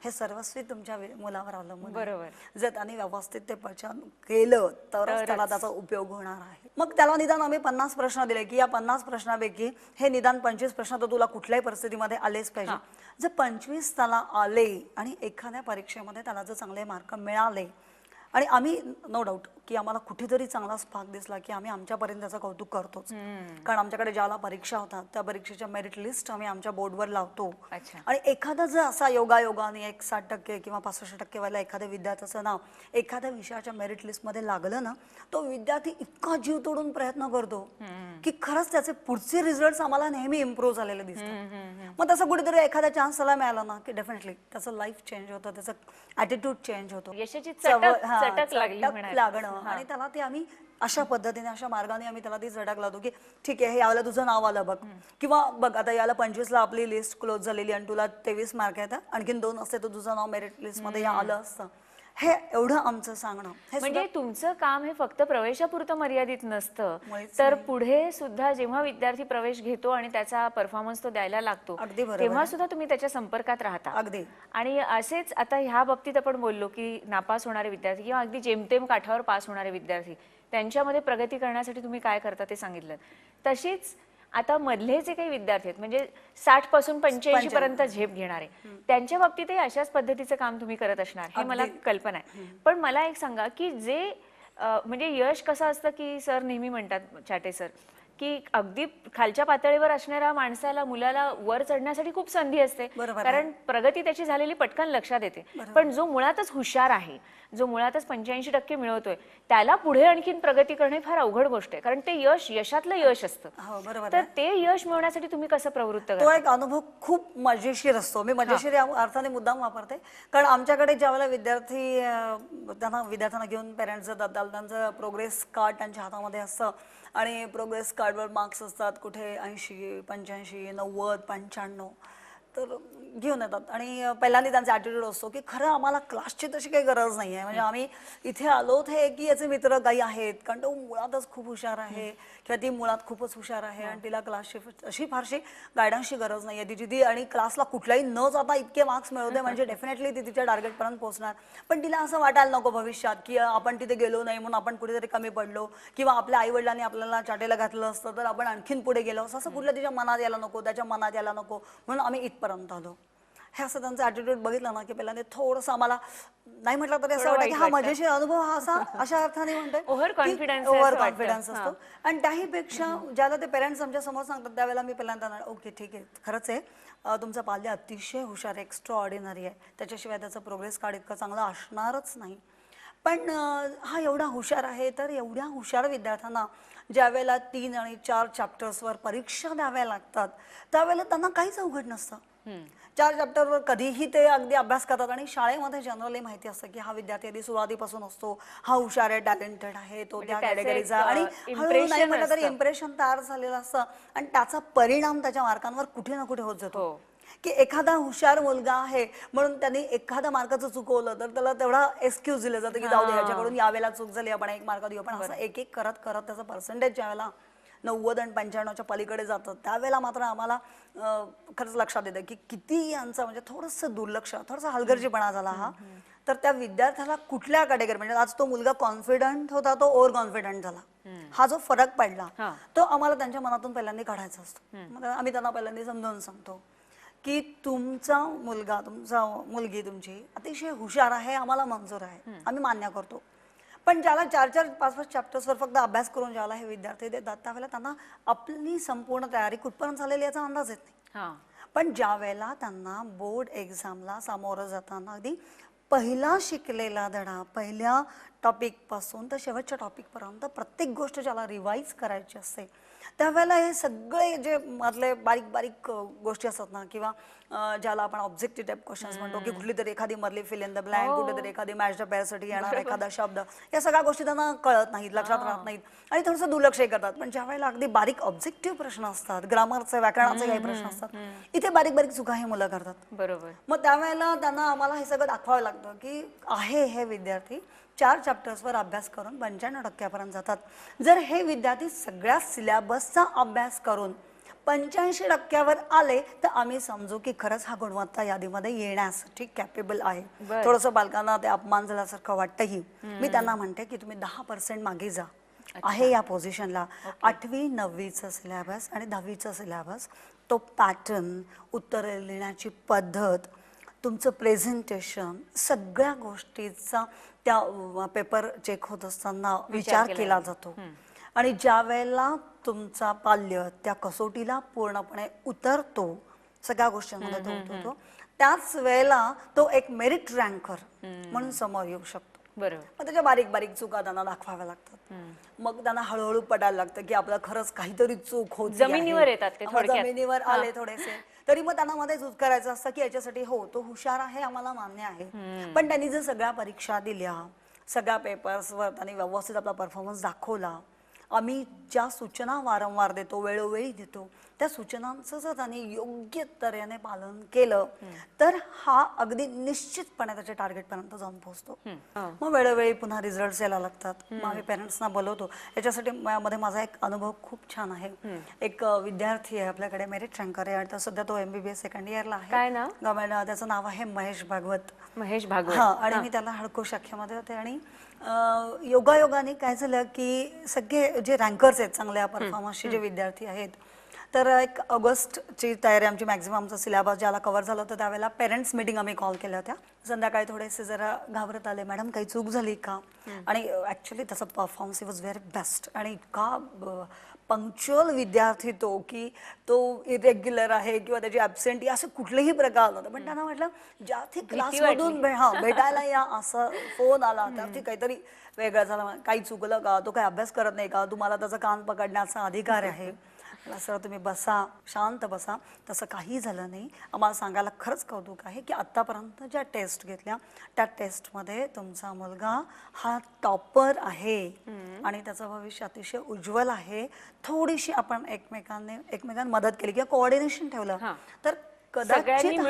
हे सर्वस्वी तुमच्या मुलावर अवलंबून आहे. बरोबर. जर त्यांनी व्यवस्थित ते पचन केलं तरच त्याला त्याचा उपयोग होणार आहे. मग त्याला निदान आम्ही 50 प्रश्न दिले की या 50 प्रश्नापैकी हे निदान 25 प्रश्न तर तुला कुठल्याही परिस्थितीमध्ये आलेच पाहिजे. जर 25 त्याला आले आणि एखाद्या परीक्षेमध्ये त्याला जर चांगले मार्क मिळाले आणि आम्ही नो डाऊट की आम्हाला कुठेतरी चांगला स्पार्क दिसला की आम्ही आमच्यापर्यंत त्याचं कौतुक करतोच. कारण आमच्याकडे ज्याला परीक्षा होतात त्या परीक्षेच्या मेरिट लिस्ट आम्ही आमच्या बोर्डवर लावतो. अच्छा. आणि एखादा जर असा योगायोगाने एक 60% किंवा 65% वाला एखाद्या विद्यार्थ्याचं नाव एखाद्या विषयाच्या मेरिट लिस्टमध्ये लागलं ना, तो विद्यार्थी इतका जीव तोडून प्रयत्न करतो की खरंच त्याचे पुढचे रिझल्ट आम्हाला नेहमी इम्प्रूव्ह झालेले दिसतात. मग तसं कुठेतरी एखादा चान्स त्याला मिळाला ना की डेफिनेटली त्याचं लाईफ चेंज होतं, त्याचं ॲटिट्यूड चेंज होतो, यशाची चटक लागली म्हणायचं. लागणं. आणि त्याला ते आम्ही अशा पद्धतीने अशा मार्गाने आम्ही त्याला ती झटक लावतो की ठीक आहे हे यावेळेला तुझं नाव आलं बघ, किंवा बघ आता याला 25ला आपली लिस्ट क्लोज झालेली आणि तुला 23 मार्क आहेत आणखीन 2 असते तर तुझं नाव मेरिट लिस्ट मध्ये आलं असतं. हे एवढं आमचं सांगणं म्हणजे तुमचं काम हे फक्त प्रवेशापुरतं मर्यादित नसतं, मुळीच तर पुढे सुद्धा जेव्हा विद्यार्थी प्रवेश घेतो आणि त्याचा परफॉर्मन्स तो द्यायला लागतो अगदी बरोबर तेव्हा सुद्धा तुम्ही त्याच्या संपर्कात राहता. अगदी. आणि असेच आता ह्या बाबतीत आपण बोललो की नापास होणारे विद्यार्थी किंवा अगदी जेमतेम काठावर पास होणारे विद्यार्थी त्यांच्यामध्ये प्रगती करण्यासाठी तुम्ही काय करता ते सांगितलं. तशीच आता मधले जे काही विद्यार्थी आहेत म्हणजे 60 पासून 85 पर्यंत झेप घेणारे त्यांच्या बाबतीतही अशाच पद्धतीचं काम तुम्ही करत असणार हे मला कल्पना आहे. पण मला एक सांगा की जे म्हणजे यश कसं असतं की सर नेहमी म्हणतात चाटे सर की अगदी खालच्या पातळीवर असणाऱ्या माणसाला मुलाला वर चढण्यासाठी खूप संधी असते, कारण प्रगती त्याची झालेली पटकन लक्षात येते. पण जो मुळातच हुशार आहे, जो मुळातच 85% मिळवतोय त्याला पुढे आणखीन प्रगती करणे फार अवघड गोष्ट आहे, कारण ते यश यशातलं यश असतं. तर ते यश मिळवण्यासाठी तुम्ही कसं प्रवृत्त करता? तो एक अनुभव खूप मजेशीर असतो. मी मजेशीर या अर्थाने मुद्दाम वापरते कारण आमच्याकडे ज्यावेळेला विद्यार्थ्यांना घेऊन पेरेंट्स जातात त्यांचं प्रोग्रेस कार्ड त्यांच्या हातामध्ये असतं आणि प्रोग्रेस कार्डवर मार्क्स असतात कुठे 80, 85, 90, 95 तर घेऊन येतात. आणि पहिल्यांदा त्यांचा ॲटिट्यूड असतो की खरं आम्हाला क्लासची तशी काही गरज नाही आहे, म्हणजे आम्ही इथे आलोत हे की याचे मित्र काही आहेत कारण तो मुळातच खूप हुशार आहे किंवा ती मुळात खूपच हुशार आहे आणि तिला क्लासची अशी फारशी गायडन्सची गरज नाही आहे. ती आणि क्लासला कुठलाही न जाता इतके मार्क्स मिळवते म्हणजे डेफिनेटली ती तिच्या टार्गेटपर्यंत पोहोचणार. पण तिला असं वाटायला नको भविष्यात की आपण तिथे गेलो नाही म्हणून आपण कुठेतरी कमी पडलो किंवा आपल्या आईवडिलांनी आपल्याला चाटेला घातलं असतं तर आपण आणखीन पुढे गेलो असं कुठलं तिच्या मनात यायला नको, त्याच्या मनात यायला नको म्हणून आम्ही इथपर्यंत आलो. हे असं त्यांचं ॲटिट्यूड बघितलं ना की पहिल्यांदा थोडंसं आम्हाला नाही म्हटलं तरी असं वाटतं की हा मजेशीर अनुभव हा असा अशा अर्थाने म्हणतोय ओव्हर कॉन्फिडन्स असतो. आणि त्याहीपेक्षा ज्याला ते पेरेंट्स आमच्या समोर सांगतात त्यावेळेला मी पहिल्यांदा ओके ठीक आहे खरंच आहे तुमचा पाल्य अतिशय हुशार आहे, एक्स्ट्रा ऑर्डिनरी आहे, त्याच्याशिवाय त्याचं प्रोग्रेस कार्ड इतकं चांगलं असणारच नाही. पण हा एवढा हुशार आहे तर एवढ्या हुशार विद्यार्थ्यांना ज्यावेळेला 3 आणि 4 चॅप्टर्सवर परीक्षा द्याव्या लागतात त्यावेळेला त्यांना काहीच अवघड नसतं. 4 चॅप्टरवर कधीही ते अगदी अभ्यास करतात आणि शाळेमध्ये जनरली माहिती असतं की हा विद्यार्थी आधी सुरुवातीपासून असतो, हा हुशार आहे, टॅलेंटेड आहे, तो त्या कॅटेगरीचा आणि हळूहळू नाही म्हटलं तरी इम्प्रेशन तयार झालेलं असतं आणि त्याचा परिणाम त्याच्या मार्कांवर कुठे ना कुठे होत जातो. की एखादा हुशार मुलगा आहे म्हणून त्यांनी एखादा मार्काचं चुकवलं तर त्याला तेवढा एक्सक्यूज दिलं जातं की जाऊ दे याच्याकडून यावेळेला चूक झाली आपण 1 मार्क देऊ. पण असं एक एक करत करत त्याचं पर्सेंटेज ज्यावेळेला 90 आणि 95च्या पलीकडे जातं त्यावेळेला मात्र आम्हाला खरंच लक्षात येतं की किती यांचं म्हणजे थोडंसं दुर्लक्ष, थोडासा हलगर्जीपणा झाला हा. तर त्या विद्यार्थ्याला कुठल्या कॅटेगरी म्हणजे आज तो मुलगा कॉन्फिडंट होता तो ओव्हर कॉन्फिडंट झाला, हा जो फरक पडला तो आम्हाला त्यांच्या मनातून पहिल्यांदा काढायचा असतो. आम्ही त्यांना पहिल्यांदा समजावून सांगतो की तुमचा मुलगा मुलगी तुमची अतिशय हुशार आहे, आम्हाला मंजूर आहे, आम्ही मान्य करतो. पण ज्याला 4-4, 5-5 चॅप्टर्सवर फक्त अभ्यास करून ज्याला हे विद्यार्थी देतात त्यावेळेला त्यांना आपली संपूर्ण तयारी कुठपर्यंत झालेली याचा अंदाज येत नाही. पण ज्या वेळेला त्यांना बोर्ड एक्झामला सामोरं जाताना अगदी पहिला शिकलेला धडा पहिल्या टॉपिक पासून तर शेवटच्या टॉपिक पर्यंत प्रत्येक गोष्ट ज्याला रिवाइज करायची असते त्यावेळेला हे सगळे जे मधले बारीक बारीक गोष्टी असतात ना किंवा ज्याला आपण ऑब्जेक्टिव्ह टाइप क्वेश्चन्स म्हणतो की कुठली तरी एखादी मधली फिल इन द ब्लँक, कुठेतरी एखादी मॅच द पेअरसाठी येणार एखादा शब्द, या सगळ्या गोष्टी त्यांना कळत नाहीत, लक्षात राहत नाहीत आणि थोडंसं दुर्लक्षही करतात. पण ज्या वेळेला अगदी बारीक ऑब्जेक्टिव्ह प्रश्न असतात, ग्रामरचे व्याकरणाचे काही प्रश्न असतात, इथे बारीक बारीक चुका हे मुलं करतात. बरोबर. मग त्यावेळेला त्यांना आम्हाला हे सगळं दाखवावं लागतं की आहे हे विद्यार्थी 4 चॅप्टर्सवर अभ्यास करून 95% जातात. जर हे विद्यार्थी सगळ्या सिलेबसचा अभ्यास करून 85% आले तर आम्ही समजू की खरंच हा गुणवत्ता यादीमध्ये येण्यासाठी कॅपेबल आहे. बरं. थोडंसं बालकांना ते अपमान झाल्यासारखं वाटतंही. मी त्यांना म्हणते की तुम्ही 10% मागे जा आहे या पोझिशनला. 8वी 9वीचं सिलेबस आणि 10वीचं सिलेबस, तो पॅटर्न, उत्तरे लिहिण्याची पद्धत, तुमचं प्रेझेंटेशन, सगळ्या गोष्टीचा त्या पेपर चेक होत असताना विचार केला जातो. आणि ज्या वेळेला तुमचा पाल्य त्या कसोटीला पूर्णपणे उतरतो, सगळ्या गोष्टींमध्ये तो उतरतो, त्याच वेळेला तो एक मेरिट रँकर म्हणून समोर येऊ शकतो. बरोबर. मग त्याच्या बारीक बारीक चुका त्यांना दाखवाव्या लागतात. मग त्यांना हळूहळू पडायला लागतं की आपलं खरंच काहीतरी चूक होत जमिनीवर येतात ते थोडक्यात. जमिनीवर आले थोडेसे, तरी मग त्यांना मध्येच करायचं असतं की याच्यासाठी हो तो हुशार आहे, आम्हाला मान्य आहे. पण त्यांनी जर सगळ्या परीक्षा दिल्या, सगळ्या पेपर्सवर त्यांनी व्यवस्थित आपला परफॉर्मन्स दाखवला, आम्ही ज्या सूचना वारंवार देतो, वेळोवेळी देतो, त्या सूचनांचं जर त्यांनी योग्य तऱ्हेने पालन केलं तर हा अगदी निश्चितपणे त्याच्या टार्गेटपर्यंत जाऊन पोहोचतो. मग वेळोवेळी पुन्हा रिझल्ट यायला लागतात. मग आम्ही पेरेंट्सना बोलवतो. याच्यासाठी मध्ये माझा एक अनुभव खूप छान आहे. एक विद्यार्थी आहे आपल्याकडे, मेरिट रँकर आहे, आणि सध्या तो MBBS सेकंड इयरला आहे. काय नाव? गव्हर्नमेंट. त्याचं नाव आहे महेश भागवत. महेश भागवत. हा, आणि मी त्याला हडको शाखेमध्ये होते. आणि योगायोगाने काय झालं की सगळे जे रँकर्स आहेत, चांगल्या परफॉर्मन्सचे जे विद्यार्थी आहेत, तर एक ऑगस्टची तयारी आमची, मॅक्झिमम आमचा सिलेबस ज्याला कव्हर झालं होतं त्यावेळेला पेरेंट्स मीटिंग आम्ही कॉल केल्या होत्या. संध्याकाळी थोडेसे जरा घाबरत आले, मॅडम काही चूक झाली का? आणि ॲक्च्युली त्याचा परफॉर्मन्स वॉज व्हेरी बेस्ट. आणि इतका पंक्च्युअल विद्यार्थी तो की तो इरेग्युलर आहे किंवा त्याची ॲबसेंटी असं कुठलेही प्रकार नव्हतं. पण त्यांना म्हटलं ज्या ती क्लासमधून भेटायला या, असा फोन आला त्यावरती काहीतरी वेगळं झालं, काही चुकलं का, तो काही अभ्यास करत नाही का, तुम्हाला त्याचा कान पकडण्याचा अधिकार आहे, सर तुम्ही बसा, शांत बसा. तसं काही झालं नाही. आम्हाला सांगायला खरंच कौतुक आहे की आत्तापर्यंत ज्या टेस्ट घेतल्या त्या टेस्टमध्ये तुमचा मुलगा हा टॉपर आहे आणि त्याचं भविष्य अतिशय उज्ज्वल आहे. थोडीशी आपण एकमेकांना मदत केली किंवा कोऑर्डिनेशन ठेवलं तर कदाचित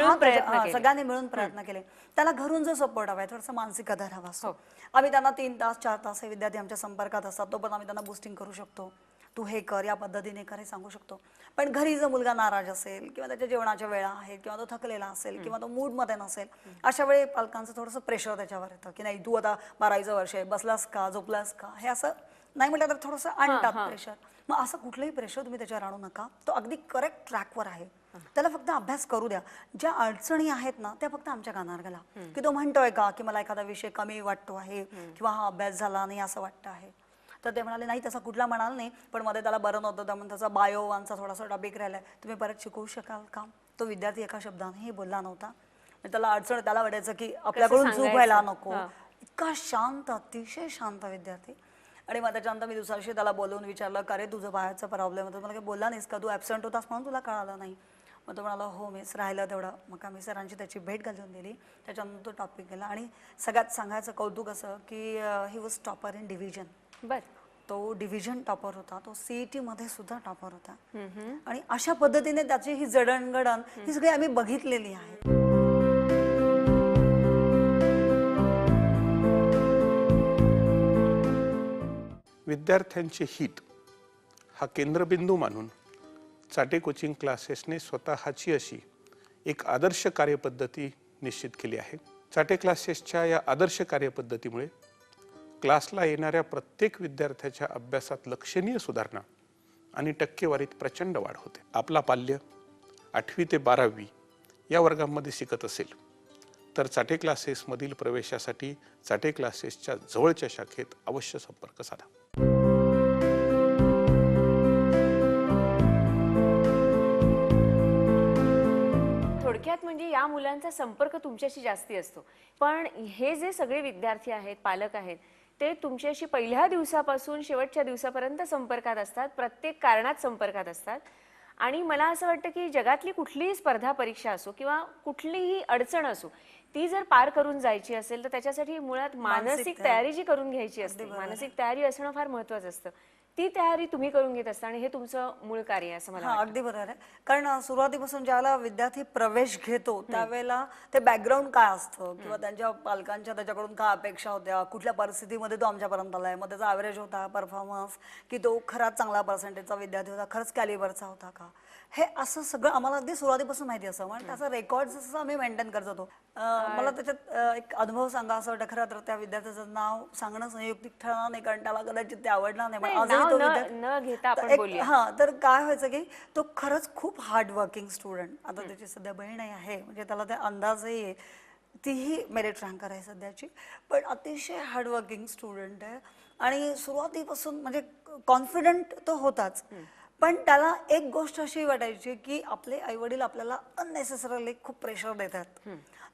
सगळ्यांनी मिळून प्रयत्न केले. त्याला घरून जो सपोर्ट हवाय, थोडासा मानसिक आधार हवा असतो. आम्ही त्यांना 3 तास 4 तास हे विद्यार्थी आमच्या संपर्कात असतात, तो पण आम्ही त्यांना बुस्टिंग करू शकतो. तू हे कर, या पद्धतीने कर, हे सांगू शकतो. पण घरी जर मुलगा नाराज असेल किंवा त्याच्या जेवणाच्या वेळा आहेत किंवा तो थकलेला असेल किंवा तो मूडमध्ये नसेल, अशा वेळी पालकांचं थोडंसं प्रेशर त्याच्यावर येतं की नाही तू आता 12वीचं वर्ष आहे, बसलास का, झोपलास का, हे असं नाही म्हटलं तर थोडंसं आणतात प्रेशर. मग असं कुठलंही प्रेशर तुम्ही त्याच्यावर आणू नका. तो अगदी करेक्ट ट्रॅकवर आहे, त्याला फक्त अभ्यास करू द्या. ज्या अडचणी आहेत ना त्या फक्त आमच्या कानावर घाला की तो म्हणतोय का की मला एखादा विषय कमी वाटतो आहे किंवा हा अभ्यास झाला नाही असं वाटतं आहे. तर ते म्हणाले नाही, तसा कुठला म्हणाल नाही, पण मध्ये त्याला बरं नव्हतं त्यामुळे त्याचा बायोवांचा थोडासा टॉपिक राहिलाय, तुम्ही परत शिकवू शकाल का? तो विद्यार्थी एका शब्दानेही बोलला नव्हता. त्याला अडचण, त्याला वाटायचं की आपल्याकडून चूक व्हायला नको. इतका शांत, अतिशय शांत विद्यार्थी. आणि मग त्याच्यानंतर मी दुसऱ्या दिवशी त्याला बोलवून विचारलं, का रे तुझं बाहेरचा प्रॉब्लेम होता, मला काही बोलला नाहीस का, तू ॲबसेंट होतास म्हणून तुला कळालं नाही? मग तो म्हणाला हो मिस, राहिलं तेवढं. मग आम्ही सरांची त्याची भेट घालून दिली. त्याच्यानंतर तो टॉपिक गेला. आणि सगळ्यात सांगायचं कौतुक असं की he was topper in division. बरं. तो डिव्हिजन टॉपर होता, तो CET मध्ये सुद्धा टॉपर होता. आणि अशा पद्धतीने त्याची ही जडणघडण ही सगळी आम्ही बघितलेली आहे. विद्यार्थ्यांचे हित हा केंद्रबिंदू मानून चाटे कोचिंग क्लासेसने स्वतःची अशी एक आदर्श कार्यपद्धती निश्चित केली आहे. चाटे क्लासेसच्या या आदर्श कार्यपद्धतीमुळे क्लासला येणाऱ्या प्रत्येक विद्यार्थ्याच्या अभ्यासात लक्षणीय सुधारणा आणि टक्केवारीत प्रचंड वाढ होते. आपला पाल्य 8वी ते 12वी या वर्गांमध्ये शिकत असेल तर चाटे क्लासेसमधील प्रवेशासाठी चाटे क्लासेसच्या जवळच्या शाखेत अवश्य संपर्क साधा. थोडक्यात म्हणजे या मुलांचा संपर्क तुमच्याशी जास्ती असतो. पण हे जे सगळे विद्यार्थी आहेत, पालक आहेत, ते तुमच्याशी पहिल्या दिवसापासून शेवटच्या दिवसापर्यंत संपर्कात असतात, प्रत्येक कारणात संपर्कात असतात. आणि मला असं वाटतं की जगातली कुठलीही स्पर्धा परीक्षा असो किंवा कुठलीही अडचण असो, ती जर पार करून जायची असेल तर त्याच्यासाठी मुळात मानसिक तयारी जी करून घ्यायची असते, मानसिक तयारी असणं फार महत्त्वाचं असतं. ती तयारी तुम्ही करून घेत असता आणि हे तुमचं मूळ कार्य आहे असं मला वाटतं. अगदी बरोबर आहे. कारण सुरुवातीपासून ज्यावेळेला विद्यार्थी प्रवेश घेतो त्यावेळेला ते बॅकग्राऊंड काय असतं किंवा त्यांच्या पालकांच्या त्याच्याकडून काय अपेक्षा होत्या, कुठल्या परिस्थितीमध्ये तो आमच्यापर्यंत आलाय, मग त्याचा ॲव्हरेज होता परफॉर्मन्स की तो खराच चांगला पर्सेंटेजचा विद्यार्थी होता, खरंच कॅलिबरचा होता का, हे असं सगळं आम्हाला अगदी सुरुवातीपासून माहिती असं म्हणजे त्याचा रेकॉर्ड जसं आम्ही मेंटेन करत होतो. मला त्याच्यात एक अनुभव सांगा असं वाटतं. खरं तर त्या विद्यार्थ्याचं नाव सांगणं संयुक्तिक ठरणार नाही कारण त्याला कदाचित ते आवडणार नाही, पण नाही, आजही नाव तो न विद्यार्थी घेता आपण बोलूया. तर काय व्हायचं की तो खरंच खूप हार्ड वर्किंग स्टुडंट. आता त्याची सध्या बहीणही आहे म्हणजे त्याला ते अंदाजही आहे. तीही मेरिट रँकर आहे सध्याची, पण अतिशय हार्डवर्किंग स्टुडंट आहे आणि सुरुवातीपासून म्हणजे कॉन्फिडंट तो होताच. पण त्याला एक गोष्ट अशी वाटायची की आपले आईवडील आपल्याला अननेसेसरली खूप प्रेशर देतात.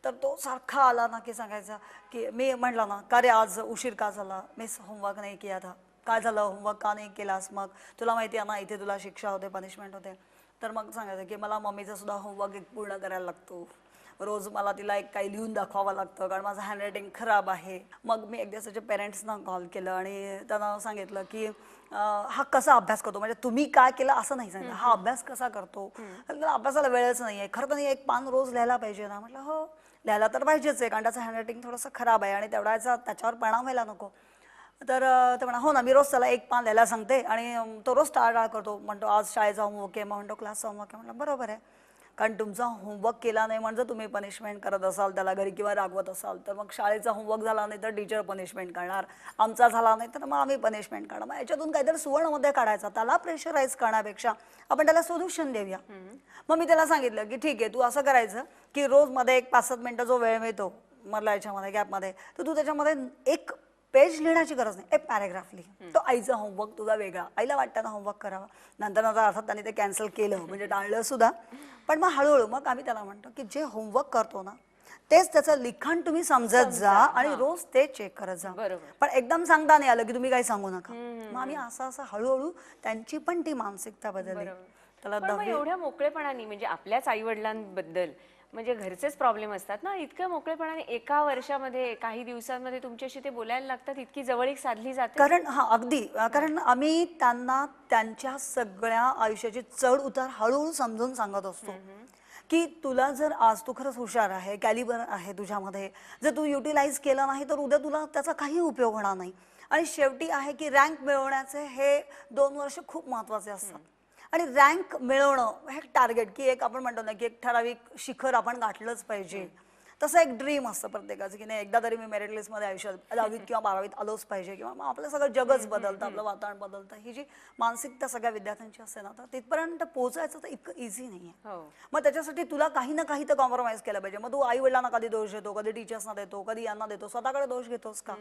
तर तो सारखा आला ना की सांगायचा की मी म्हटलं ना का रे आज उशीर का झाला, मिस होमवर्क नाही किया था, काय झालं होमवर्क का नाही केलास, मग तुला माहिती आहे ना इथे तुला शिक्षा होते पनिशमेंट होते. तर मग सांगायचं की मला मम्मीचा सुद्धा होमवर्क एक पूर्ण करायला लागतो, रोज मला तिला एक काही लिहून दाखवावं लागतं कारण माझं हँडरायटिंग खराब आहे. मग मी एक दिवस त्याच्या पेरेंट्सना कॉल केलं आणि त्यांना सांगितलं की हा कसा अभ्यास करतो, म्हणजे तुम्ही काय केलं असं नाही सांगितलं, हा अभ्यास कसा करतो, त्याला अभ्यासाला वेळच नाही आहे, खरं तर एक पान रोज लिहायला पाहिजे ना. म्हटलं हो लिहायला तर पाहिजेच आहे कारण त्याचं हँडरायटिंग थोडंसं खराब आहे आणि तेवढ्याचा त्याच्यावर परिणाम व्हायला नको. तर ते म्हणा हो ना मी रोज त्याला एक पान लिहायला सांगते आणि तो रोज टाळाटाळ करतो. म्हणतो आज शाळेचा होमवर्क आहे, मग म्हणतो क्लासचा होमवर्क आहे. म्हटलं बरोबर आहे कारण तुमचा होमवर्क केला नाही म्हणजे तुम्ही पनिशमेंट करत असाल त्याला घरी किंवा रागवत असाल तर मग शाळेचा होमवर्क झाला नाही तर टीचर पनिशमेंट करणार, आमचा झाला नाही तर मग आम्ही पनिशमेंट करणार. मग याच्यातून काहीतरी सुवर्णमध्ये काढायचा, त्याला प्रेशराईज करण्यापेक्षा आपण त्याला सोल्युशन देऊया. मग मी त्याला सांगितलं की ठीक आहे तू असं करायचं की रोज मध्ये एक 5-7 मिनिटं जो वेळ मिळतो मला याच्यामध्ये गॅपमध्ये, तर तू त्याच्यामध्ये एक पेज लिहिण्याची गरज नाही, एक पॅरेग्राफ लिह. तो आईचा होमवर्क तुझा वेगळा, आईला वाटतं ना होमवर्क करावा, नंतर अर्थात त्यांनी ते कॅन्सल केलं म्हणजे टाळलं सुद्धा. पण मग हळूहळू मग आम्ही त्याला म्हणतो की जे होमवर्क करतो ना तेच त्याचं लिखाण तुम्ही समजत जा आणि रोज ते चेक करत जा. पण एकदम सांगता नाही आलं की तुम्ही काही सांगू नका. मग आम्ही असं असं हळूहळू त्यांची पण ती मानसिकता बदलली. त्याला पण मग एवढ्या मोकळेपणाने म्हणजे आपल्याच आई वडिलांबद्दल म्हणजे घरचेच प्रॉब्लेम असतात ना, इतक्या मोकळेपणाने एका वर्षामध्ये काही दिवसांमध्ये तुमच्याशी ते बोलायला लागतात, इतकी जवळीक साधली जाते. कारण अगदी कारण आम्ही त्यांना त्यांच्या सगळ्या आयुष्याची चढ उतार हळूहळू समजून सांगत असतो की तुला जर आज तू खरंच हुशार आहे, कॅलिबर आहे तुझ्यामध्ये, जर तू युटिलाइज केला नाही तर उद्या तुला त्याचा काही उपयोग होणार नाही. आणि शेवटी आहे की रँक मिळवण्याचे हे 2 वर्ष खूप महत्त्वाचे असतात आणि रँक मिळवणं हे टार्गेट की एक आपण म्हणतो ना की एक ठराविक शिखर आपण गाठलंच पाहिजे. तसं एक ड्रीम असतं प्रत्येकाचं की नाही एकदा तरी मी मेरिट लिस्टमध्ये आयुष्यात 10वीत किंवा 12वीत आलोच पाहिजे किंवा मग आपलं सगळं जगच बदलतं, आपलं वातावरण बदलतं. ही जी मानसिकता सगळ्या विद्यार्थ्यांची असते ना तर तिथपर्यंत पोहोचायचं तर इतकं इझी नाही आहे. मग त्याच्यासाठी तुला काही ना काही तर कॉम्प्रोमाइज केलं पाहिजे. मग तू आई वडिलांना कधी दोष देतो, कधी टीचर्सना देतो, कधी यांना देतो, स्वतःकडे दोष घेतोस का?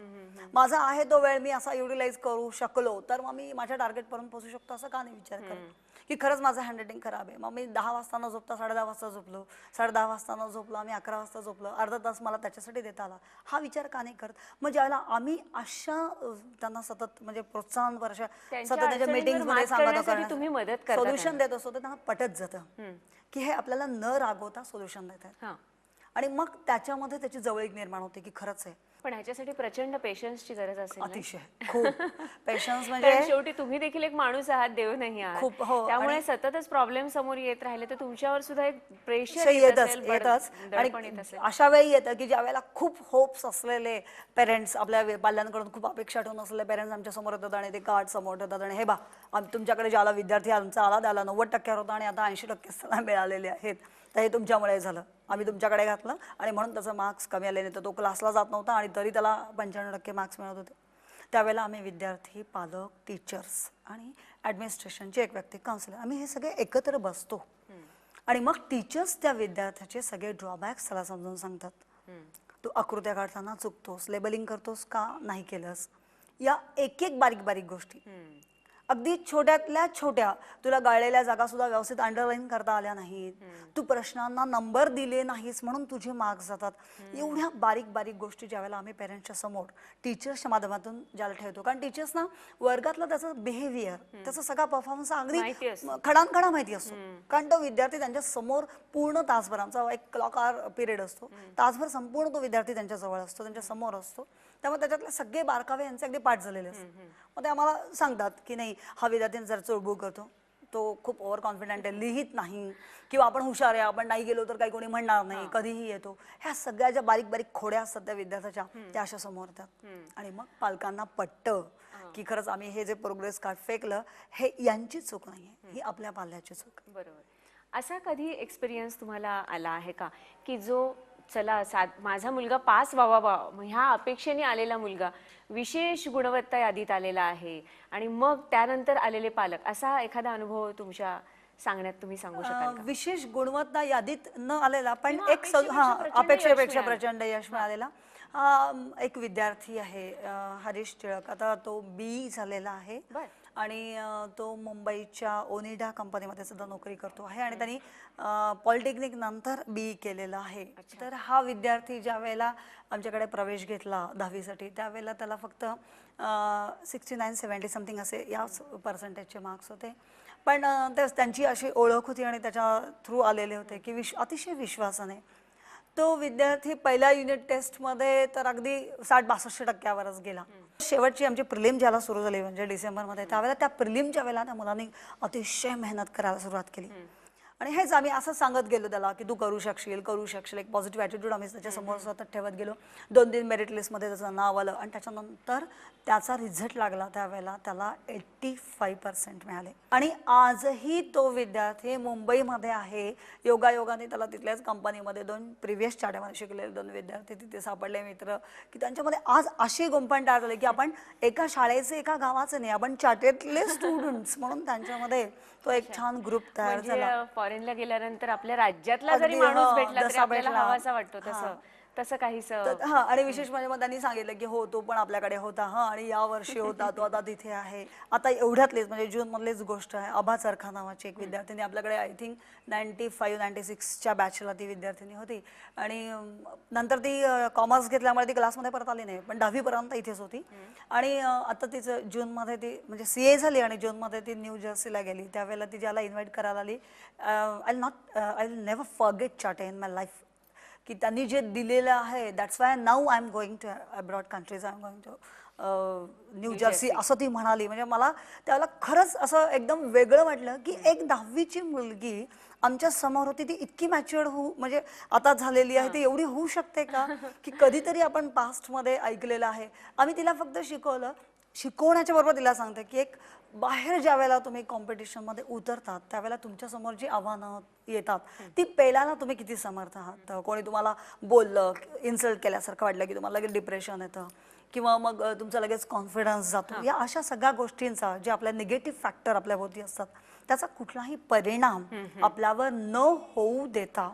माझा आहे तो वेळ मी असा युटिलाइज करू शकलो तर मग मी माझ्या टार्गेटपर्यंत पोहोचू शकतो असं का नाही विचार करत की खरंच माझं हँडरायटिंग खराब आहे. मग मी 10 वाजता न झोपता 10:30 वाजता झोपलो, 10:30 वाजता न झोपलो, आम्ही 11 वाजता झोपलो, अर्धा तास मला त्याच्यासाठी देता आला, हा विचार का नाही करत? मग ज्यावेळेला आम्ही अशा त्यांना सतत म्हणजे प्रोत्साहन सतत त्याच्या मीटिंग्समध्ये सांगत सोल्युशन देत असतो तर त्यांना पटत जातं की हे आपल्याला न रागवता सोल्युशन देतात आणि मग त्याच्यामध्ये त्याची जवळीक निर्माण होते की खरंच आहे. पण ह्याच्यासाठी प्रचंड पेशन्सची गरज असेल. अतिशय खूप पेशन्स म्हणजे शेवटी तुम्ही देखील एक माणूस आहात, देव नाही आहात. खूप त्यामुळे सततच प्रॉब्लेम समोर येत राहिले तर तुमच्यावर सुद्धा एक प्रेशर येतच आणि अशा वेळी येतं की ज्या वेळेला खूप होप्स असलेले पेरेंट्स आपल्या पाल्यांकडून खूप अपेक्षा ठेवून असलेले पेरेंट्स आमच्या समोर येतात आणि ते कार्ड समोर ठेवतात आणि हे बा तुमच्याकडे ज्याला विद्यार्थी आमचा आला त्याला 90% होता आणि आता 80% मिळालेले आहेत, तर हे तुमच्यामुळे झालं, आम्ही तुमच्याकडे घातलं आणि म्हणून त्याचा मार्क्स कमी आले नाही. तर तो क्लासला जात नव्हता आणि तरी त्याला 95% मार्क्स मिळत होते. त्यावेळेला आम्ही विद्यार्थी, पालक, टीचर्स आणि ॲडमिनिस्ट्रेशनचे एक व्यक्ती, काउन्सिलर, आम्ही हे सगळे एकत्र बसतो आणि मग टीचर्स त्या विद्यार्थ्याचे सगळे ड्रॉबॅक्स त्याला समजून सांगतात. तू आकृत्या काढताना चुकतोस, लेबलिंग करतोस का नाही केलंस, या एक एक बारीक बारीक गोष्टी अगदी छोट्यातल्या छोट्या, तुला गाळलेल्या जागा सुद्धा व्यवस्थित अंडरलाईन करता आल्या नाहीत, तू प्रश्नांना नंबर दिले नाहीस म्हणून तुझे मार्क्स जातात, एवढ्या बारीक बारीक गोष्टी ज्यावेळेला आम्ही पेरेंट्सच्या समोर टीचर्सच्या माध्यमातून ज्याला ठेवतो. कारण टीचर्सना वर्गातलं त्याचं बिहेवियर, त्याचा सगळा परफॉर्मन्स अगदी खडानखडा माहिती असतो. कारण तो विद्यार्थी त्यांच्या समोर पूर्ण तासभर, आमचा एक क्लॉक आवर पिरियड असतो, तासभर संपूर्ण तो विद्यार्थी त्यांच्या जवळ असतो, त्यांच्या समोर असतो. त्यामुळे त्याच्यातले सगळे बारकावे यांचे अगदी पाठ झालेले असतात. मग ते आम्हाला सांगतात की नाही हा विद्यार्थी जर चुळबुळ करतो, तो खूप ओव्हर कॉन्फिडंट आहे, लिहित नाही किंवा आपण हुशार आहे, आपण नाही गेलो तर काही कोणी म्हणणार नाही, कधीही येतो. ह्या सगळ्या ज्या बारीक बारीक खोड्या असतात त्या विद्यार्थ्याच्या, त्या अशा समोर येतात आणि मग पालकांना पटतं की खरंच आम्ही हे जे प्रोग्रेस कार्ड फेकलं हे यांची चूक नाहीये, ही आपल्या पाल्याची चूक. बरोबर. असा कधी एक्सपिरियन्स तुम्हाला आला आहे का की जो चला माझा मुलगा पास व्हावा ह्या अपेक्षेने आलेला मुलगा विशेष गुणवत्ता यादीत आलेला आहे आणि मग त्यानंतर आलेले पालक, असा एखादा अनुभव तुमच्या सांगण्यात तुम्ही सांगू शकाल का? विशेष गुणवत्ता यादीत न आलेला पण किंवा एक अपेक्षेपेक्षा अपेक्षेपेक्षा प्रचंड यश प्रचंड यश मिळालेला एक विद्यार्थी आहे हरीश टिळक. आता तो बी झालेला आहे बर. आणि तो मुंबईच्या ओनिडा कंपनीमध्ये सुद्धा नोकरी करतो आहे आणि त्यांनी पॉलिटेक्निक नंतर बी केलेलं आहे. तर हा विद्यार्थी ज्या वेळेला आमच्याकडे प्रवेश घेतला 10वीसाठी त्यावेळेला त्याला फक्त 69-70 समथिंग असे याच पर्सेंटेजचे मार्क्स होते. पण त्यांची अशी ओळख होती आणि त्याच्या थ्रू आलेले होते की अतिशय विश्वासाने तो विद्यार्थी पहिल्या युनिट टेस्टमध्ये तर अगदी 60-62% गेला. शेवटची आमची प्रिलिम ज्याला सुरू झाली म्हणजे डिसेंबरमध्ये त्यावेळेला त्या प्रिलिमच्या वेळेला त्या मुलांनी अतिशय मेहनत करायला सुरुवात केली आणि हेच आम्ही असं सांगत गेलो त्याला की तू करू शकशील एक पॉझिटिव्ह ॲटिट्यूड आम्ही त्याच्यासमोर सतत ठेवत गेलो. 2-3 मेरिट लिस्टमध्ये त्याचं नाव आलं आणि त्याच्यानंतर त्याचा रिझल्ट लागला त्यावेळेला त्याला 85% मिळाले आणि आजही तो विद्यार्थी मुंबईमध्ये आहे. योगायोगाने त्याला तिथल्याच कंपनीमध्ये 2 प्रिव्हियस चाट्यामध्ये शिकलेले 2 विद्यार्थी तिथे सापडले मित्र की त्यांच्यामध्ये आज अशी गुंफण तयार झाली की आपण एका शाळेचे एका गावाचे नाही, आपण चाटेतले स्टुडंट्स म्हणून त्यांच्यामध्ये तो एक छान ग्रुप तयार झाला. फॉरेनला गेल्यानंतर आपल्या राज्यातला जरी अगदी, माणूस हा, भेटला तरी जसा आपल्याला भेटला. हवासा वाटतो तसं काहीसं. हा आणि विशेष म्हणजे मग त्यांनी सांगितलं की हो तो पण आपल्याकडे होता आणि या वर्षी होता तो आता तिथे आहे. आता एवढ्यातलेच म्हणजे जून मधलीच गोष्ट आहे. अभा चरखा नावाची एक विद्यार्थिनी आपल्याकडे आय थिंक 95-96च्या बॅचला ती विद्यार्थिनी होती आणि नंतर ती कॉमर्स घेतल्यामुळे ती क्लासमध्ये परत आली नाही पण 10वीपर्यंत इथेच होती आणि आता तिचं जूनमध्ये ती म्हणजे CA झाली आणि जूनमध्ये ती न्यू जर्सीला गेली. त्यावेळेला ती ज्याला इन्व्हाइट करायला आली I never forget Chate in my life की त्यांनी जे दिलेलं आहे that's why now I am going to abroad countries I am going to New Jersey असं ती म्हणाली. म्हणजे मला त्याला खरंच असं एकदम वेगळं वाटलं की एक 10वीची मुलगी आमच्या समोर होती ती इतकी मॅच्युअर्ड म्हणजे आता झालेली आहे ती एवढी होऊ शकते का की कधीतरी आपण पास्टमध्ये ऐकलेलं आहे. आम्ही तिला फक्त शिकवण्याच्या बरोबर तिला सांगते की एक बाहेर ज्या वेळेला तुम्ही कॉम्पिटिशनमध्ये उतरतात त्यावेळेला तुमच्यासमोर जी आव्हानं येतात ती पेलायला तुम्ही किती समर्थ आहात. कोणी तुम्हाला बोललं इन्सल्ट केल्यासारखं वाटलं की तुम्हाला लगेच डिप्रेशन येतं किंवा मग तुमचा लगेच कॉन्फिडन्स जातो. या अशा सगळ्या गोष्टींचा जे आपल्या निगेटिव्ह फॅक्टर आपल्या भोवती असतात त्याचा कुठलाही परिणाम आपल्यावर न होऊ देता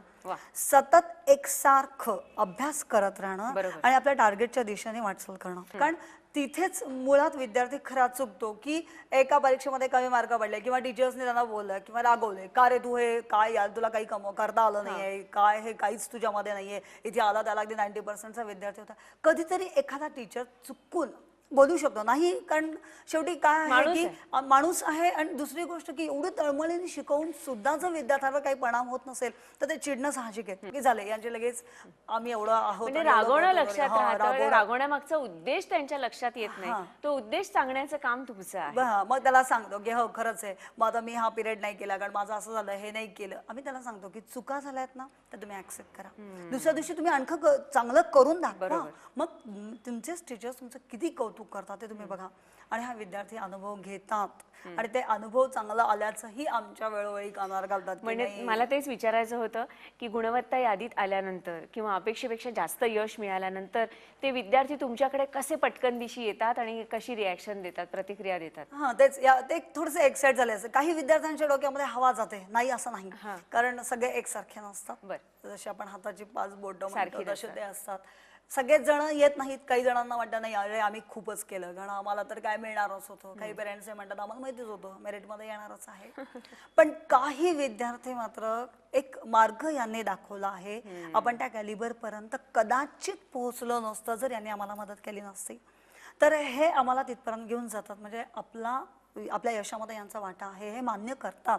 सतत एकसारखं अभ्यास करत राहणं आणि आपल्या टार्गेटच्या दिशेने वाटचाल करणं. कारण तिथेच मुळात विद्यार्थी खरा चुकतो की एका परीक्षेमध्ये कमी मार्क पडले किंवा टीचर्सने त्यांना बोललं किंवा रागवले का रे तू हे काय यार तुला काही करता आलं नाहीये काय हे काहीच तुझ्यामध्ये नाहीये. इथे आला त्याला अगदी 90%चा विद्यार्थी होता. कधीतरी एखादा टीचर चुकून बोलू शकतो नाही कारण शेवटी काय आहे की माणूस आहे आणि दुसरी गोष्ट की एवढं तळमळीने शिकवून सुद्धा जर विद्यार्थ्यावर काही परिणाम होत नसेल तर ते चिडणं साहजिक आहे की झाले यांचे लगेच आम्ही एवढं आहोत म्हणजे रागवणं लक्षात राहतं. रागवण्यामागचा उद्देश त्यांच्या लक्षात येत नाही. तो उद्देश सांगण्याचं काम तुमचं आहे. मग त्याला सांगतो की हो खरंच आहे मग आता मी हा पिरियड नाही केला कारण माझं असं झालं हे नाही केलं. आम्ही त्याला सांगतो की चुका झाल्यात ना तर तुम्ही ऍक्सेप्ट करा. दुसऱ्या दिवशी तुम्ही आणखं चांगलं करून दाखवा. मग तुमचेच टीचर्स तुमचं किती कौतुक करतात ते तुम्ही बघा. आणि हा विद्यार्थी अनुभव घेतात आणि ते अनुभव चांगला आल्याचंही आमच्या वेळोवेळी कानावर घालतात. म्हणजे मला तेच विचारायचं होतं की गुणवत्ता यादीत आल्यानंतर किंवा अपेक्षेपेक्षा जास्त यश मिळाल्यानंतर ते विद्यार्थी तुमच्याकडे कसे पटकन दिशी येतात आणि कशी रिॲक्शन देतात, प्रतिक्रिया देतात? तेच ते थोडेसे एक्साइट झाले असते. काही विद्यार्थ्यांच्या डोक्यामध्ये हवा जाते नाही असं नाही कारण सगळे एकसारखे नसतात. जसे आपण हाताची 5 बोटं म्हणतो तसे ते असतात. सगळेच जण येत नाहीत. काही जणांना वाटतं नाही अरे आम्ही खूपच केलं कारण आम्हाला तर काय मिळणारच होतं. काही पेरेंट्स म्हणतात आम्हाला माहितीच होतं मेरिटमध्ये येणारच आहे. पण काही विद्यार्थी मात्र एक मार्ग यांनी दाखवला आहे. आपण त्या कॅलिबर पर्यंत कदाचित पोहोचलो नसतं जर यांनी आम्हाला मदत केली नसती. तर हे आम्हाला तिथपर्यंत घेऊन जातात. म्हणजे आपल्या यशामध्ये यांचा वाटा आहे हे मान्य करतात.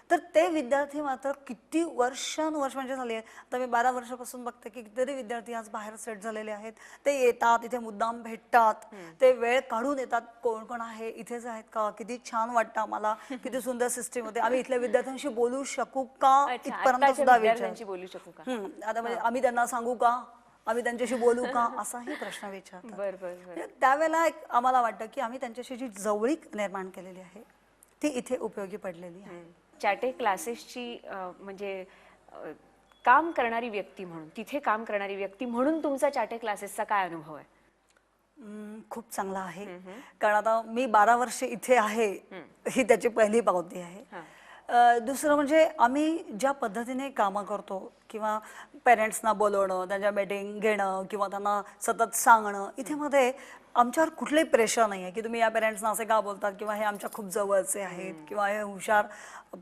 तर ते विद्यार्थी मात्र किती वर्षानुवर्ष म्हणजे झाले आता मी 12 वर्षापासून बघते की कितीतरी विद्यार्थी आज बाहेर सेट झालेले आहेत. ते येतात इथे मुद्दाम भेटतात. ते वेळ काढून येतात. कोण कोण आहे इथेच आहेत का किती छान वाटतं आम्हाला किती सुंदर सिस्टीम होते आम्ही इथल्या विद्यार्थ्यांशी बोलू शकू का इथपर्यंत सुद्धा विचार आता म्हणजे आम्ही त्यांना सांगू का आम्ही त्यांच्याशी बोलू का असाही प्रश्न विचारतात. त्यावेळेला एक आम्हाला वाटतं की आम्ही त्यांच्याशी जी जवळीक निर्माण केलेली आहे ती इथे उपयोगी पडलेली आहे. चाटे क्लासेसची म्हणजे काम करणारी व्यक्ती म्हणून, तिथे काम करणारी व्यक्ती म्हणून तुमचा चाटे क्लासेसचा काय अनुभव आहे? खूप चांगला आहे. कारण आता मी 12 वर्ष इथे आहे, ही त्याची पहिली पावती आहे. दुसरं म्हणजे आम्ही ज्या पद्धतीने कामं करतो किंवा पेरेंट्सना बोलवणं, त्यांच्या मीटिंग घेणं किंवा त्यांना सतत सांगणं, इथे मध्ये आमच्यावर कुठलंही प्रेशर नाही आहे की तुम्ही या पेरेंट्सना असे का बोलतात किंवा हे आमच्या खूप जवळचे आहेत किंवा हे हुशार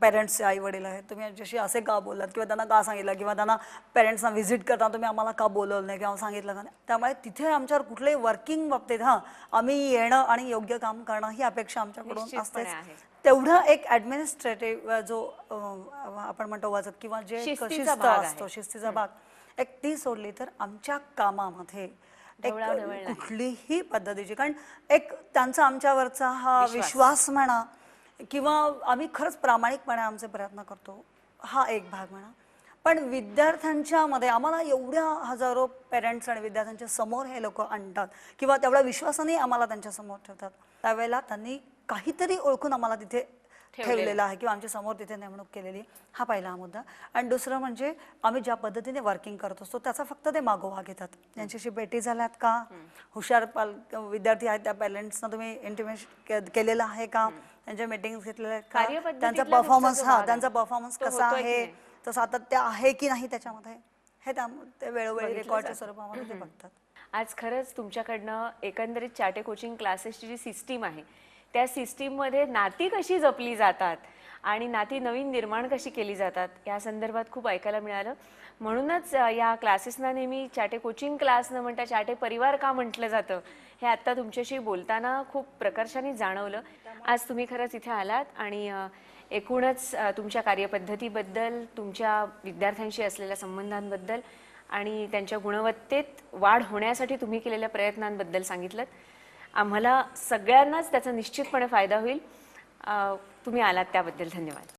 पेरेंट्सचे आई वडील आहेत, तुम्ही यांच्याशी असे का बोललात किंवा त्यांना का सांगितलं किंवा त्यांना पेरेंट्सना व्हिजिट करताना तुम्ही आम्हाला का बोलवलं नाही किंवा सांगितलं का नाही. त्यामुळे तिथे आमच्यावर कुठल्याही वर्किंग बाबतीत आम्ही येणं आणि योग्य काम करणं ही अपेक्षा आमच्याकडून निश्चितपणे असते. आहे. तेवढा एक ऍडमिनिस्ट्रेटिव्ह जो आपण म्हणतो वाचत किंवा जे शिस्तीचा शिस्त भाग आहे. असतो, शिस्तीचा भाग, एक ती सोडली तर आमच्या कामामध्ये एक ढवळाढवळ नाही. कुठलीही पद्धतीची, कारण एक त्यांचा आमच्यावरचा हा विश्वास म्हणा किंवा आम्ही खरंच प्रामाणिकपणे आमचे प्रयत्न करतो, हा एक भाग म्हणा. पण विद्यार्थ्यांच्या मध्ये आम्हाला एवढ्या हजारो पेरेंट्स आणि विद्यार्थ्यांच्या समोर हे लोक आणतात किंवा तेवढ्या विश्वासाने आम्हाला त्यांच्या समोर ठेवतात, त्यावेळेला त्यांनी काहीतरी ओळखून आम्हाला तिथे ठेवलेलं आहे किंवा आमच्या समोर तिथे नेमणूक केलेली, हा पहिला मुद्दा. आणि दुसरं म्हणजे आम्ही ज्या पद्धतीने वर्किंग करत असतो त्याचा फक्त ते मागोवा घेतात. त्यांच्याशी भेटी झाल्यात का, हुशार विद्यार्थी आहेत त्या पेरेंट्सना तुम्ही इंटिमेट केलेलं आहे का, त्यांच्या मीटिंग घेतलेल्या आहेत का, त्यांचा कार्यपद्धतीतला परफॉर्मन्स तुमचा जो भाग आहे, त्यांचा परफॉर्मन्स तो कसा होतोय की आहे, नाही? तर सातत्य आहे की नाही त्याच्यामध्ये, हे ते वेळोवेळी रेकॉर्डच्या स्वरूपामध्ये ते बघतात. आज खरंच तुमच्याकडनं एकंदरीत चाटे कोचिंग क्लासेसची जी सिस्टीम आहे त्या सिस्टीममध्ये नाती कशी जपली जातात आणि नाती नवीन निर्माण कशी केली जातात या संदर्भात खूप ऐकायला मिळालं. म्हणूनच या क्लासेसना नेहमी चाटे कोचिंग क्लास न म्हणता चाटे परिवार का म्हटलं जातं हे आत्ता तुमच्याशी बोलताना खूप प्रकर्षाने जाणवलं. आज तुम्ही खरंच इथे आलात आणि एकूणच तुमच्या कार्यपद्धतीबद्दल, तुमच्या विद्यार्थ्यांशी असलेल्या संबंधांबद्दल आणि त्यांच्या गुणवत्तेत वाढ होण्यासाठी तुम्ही केलेल्या प्रयत्नांबद्दल सांगितलं. आम्हाला सगळ्यांनाच त्याचा निश्चितपणे फायदा होईल. तुम्ही आलात त्याबद्दल धन्यवाद.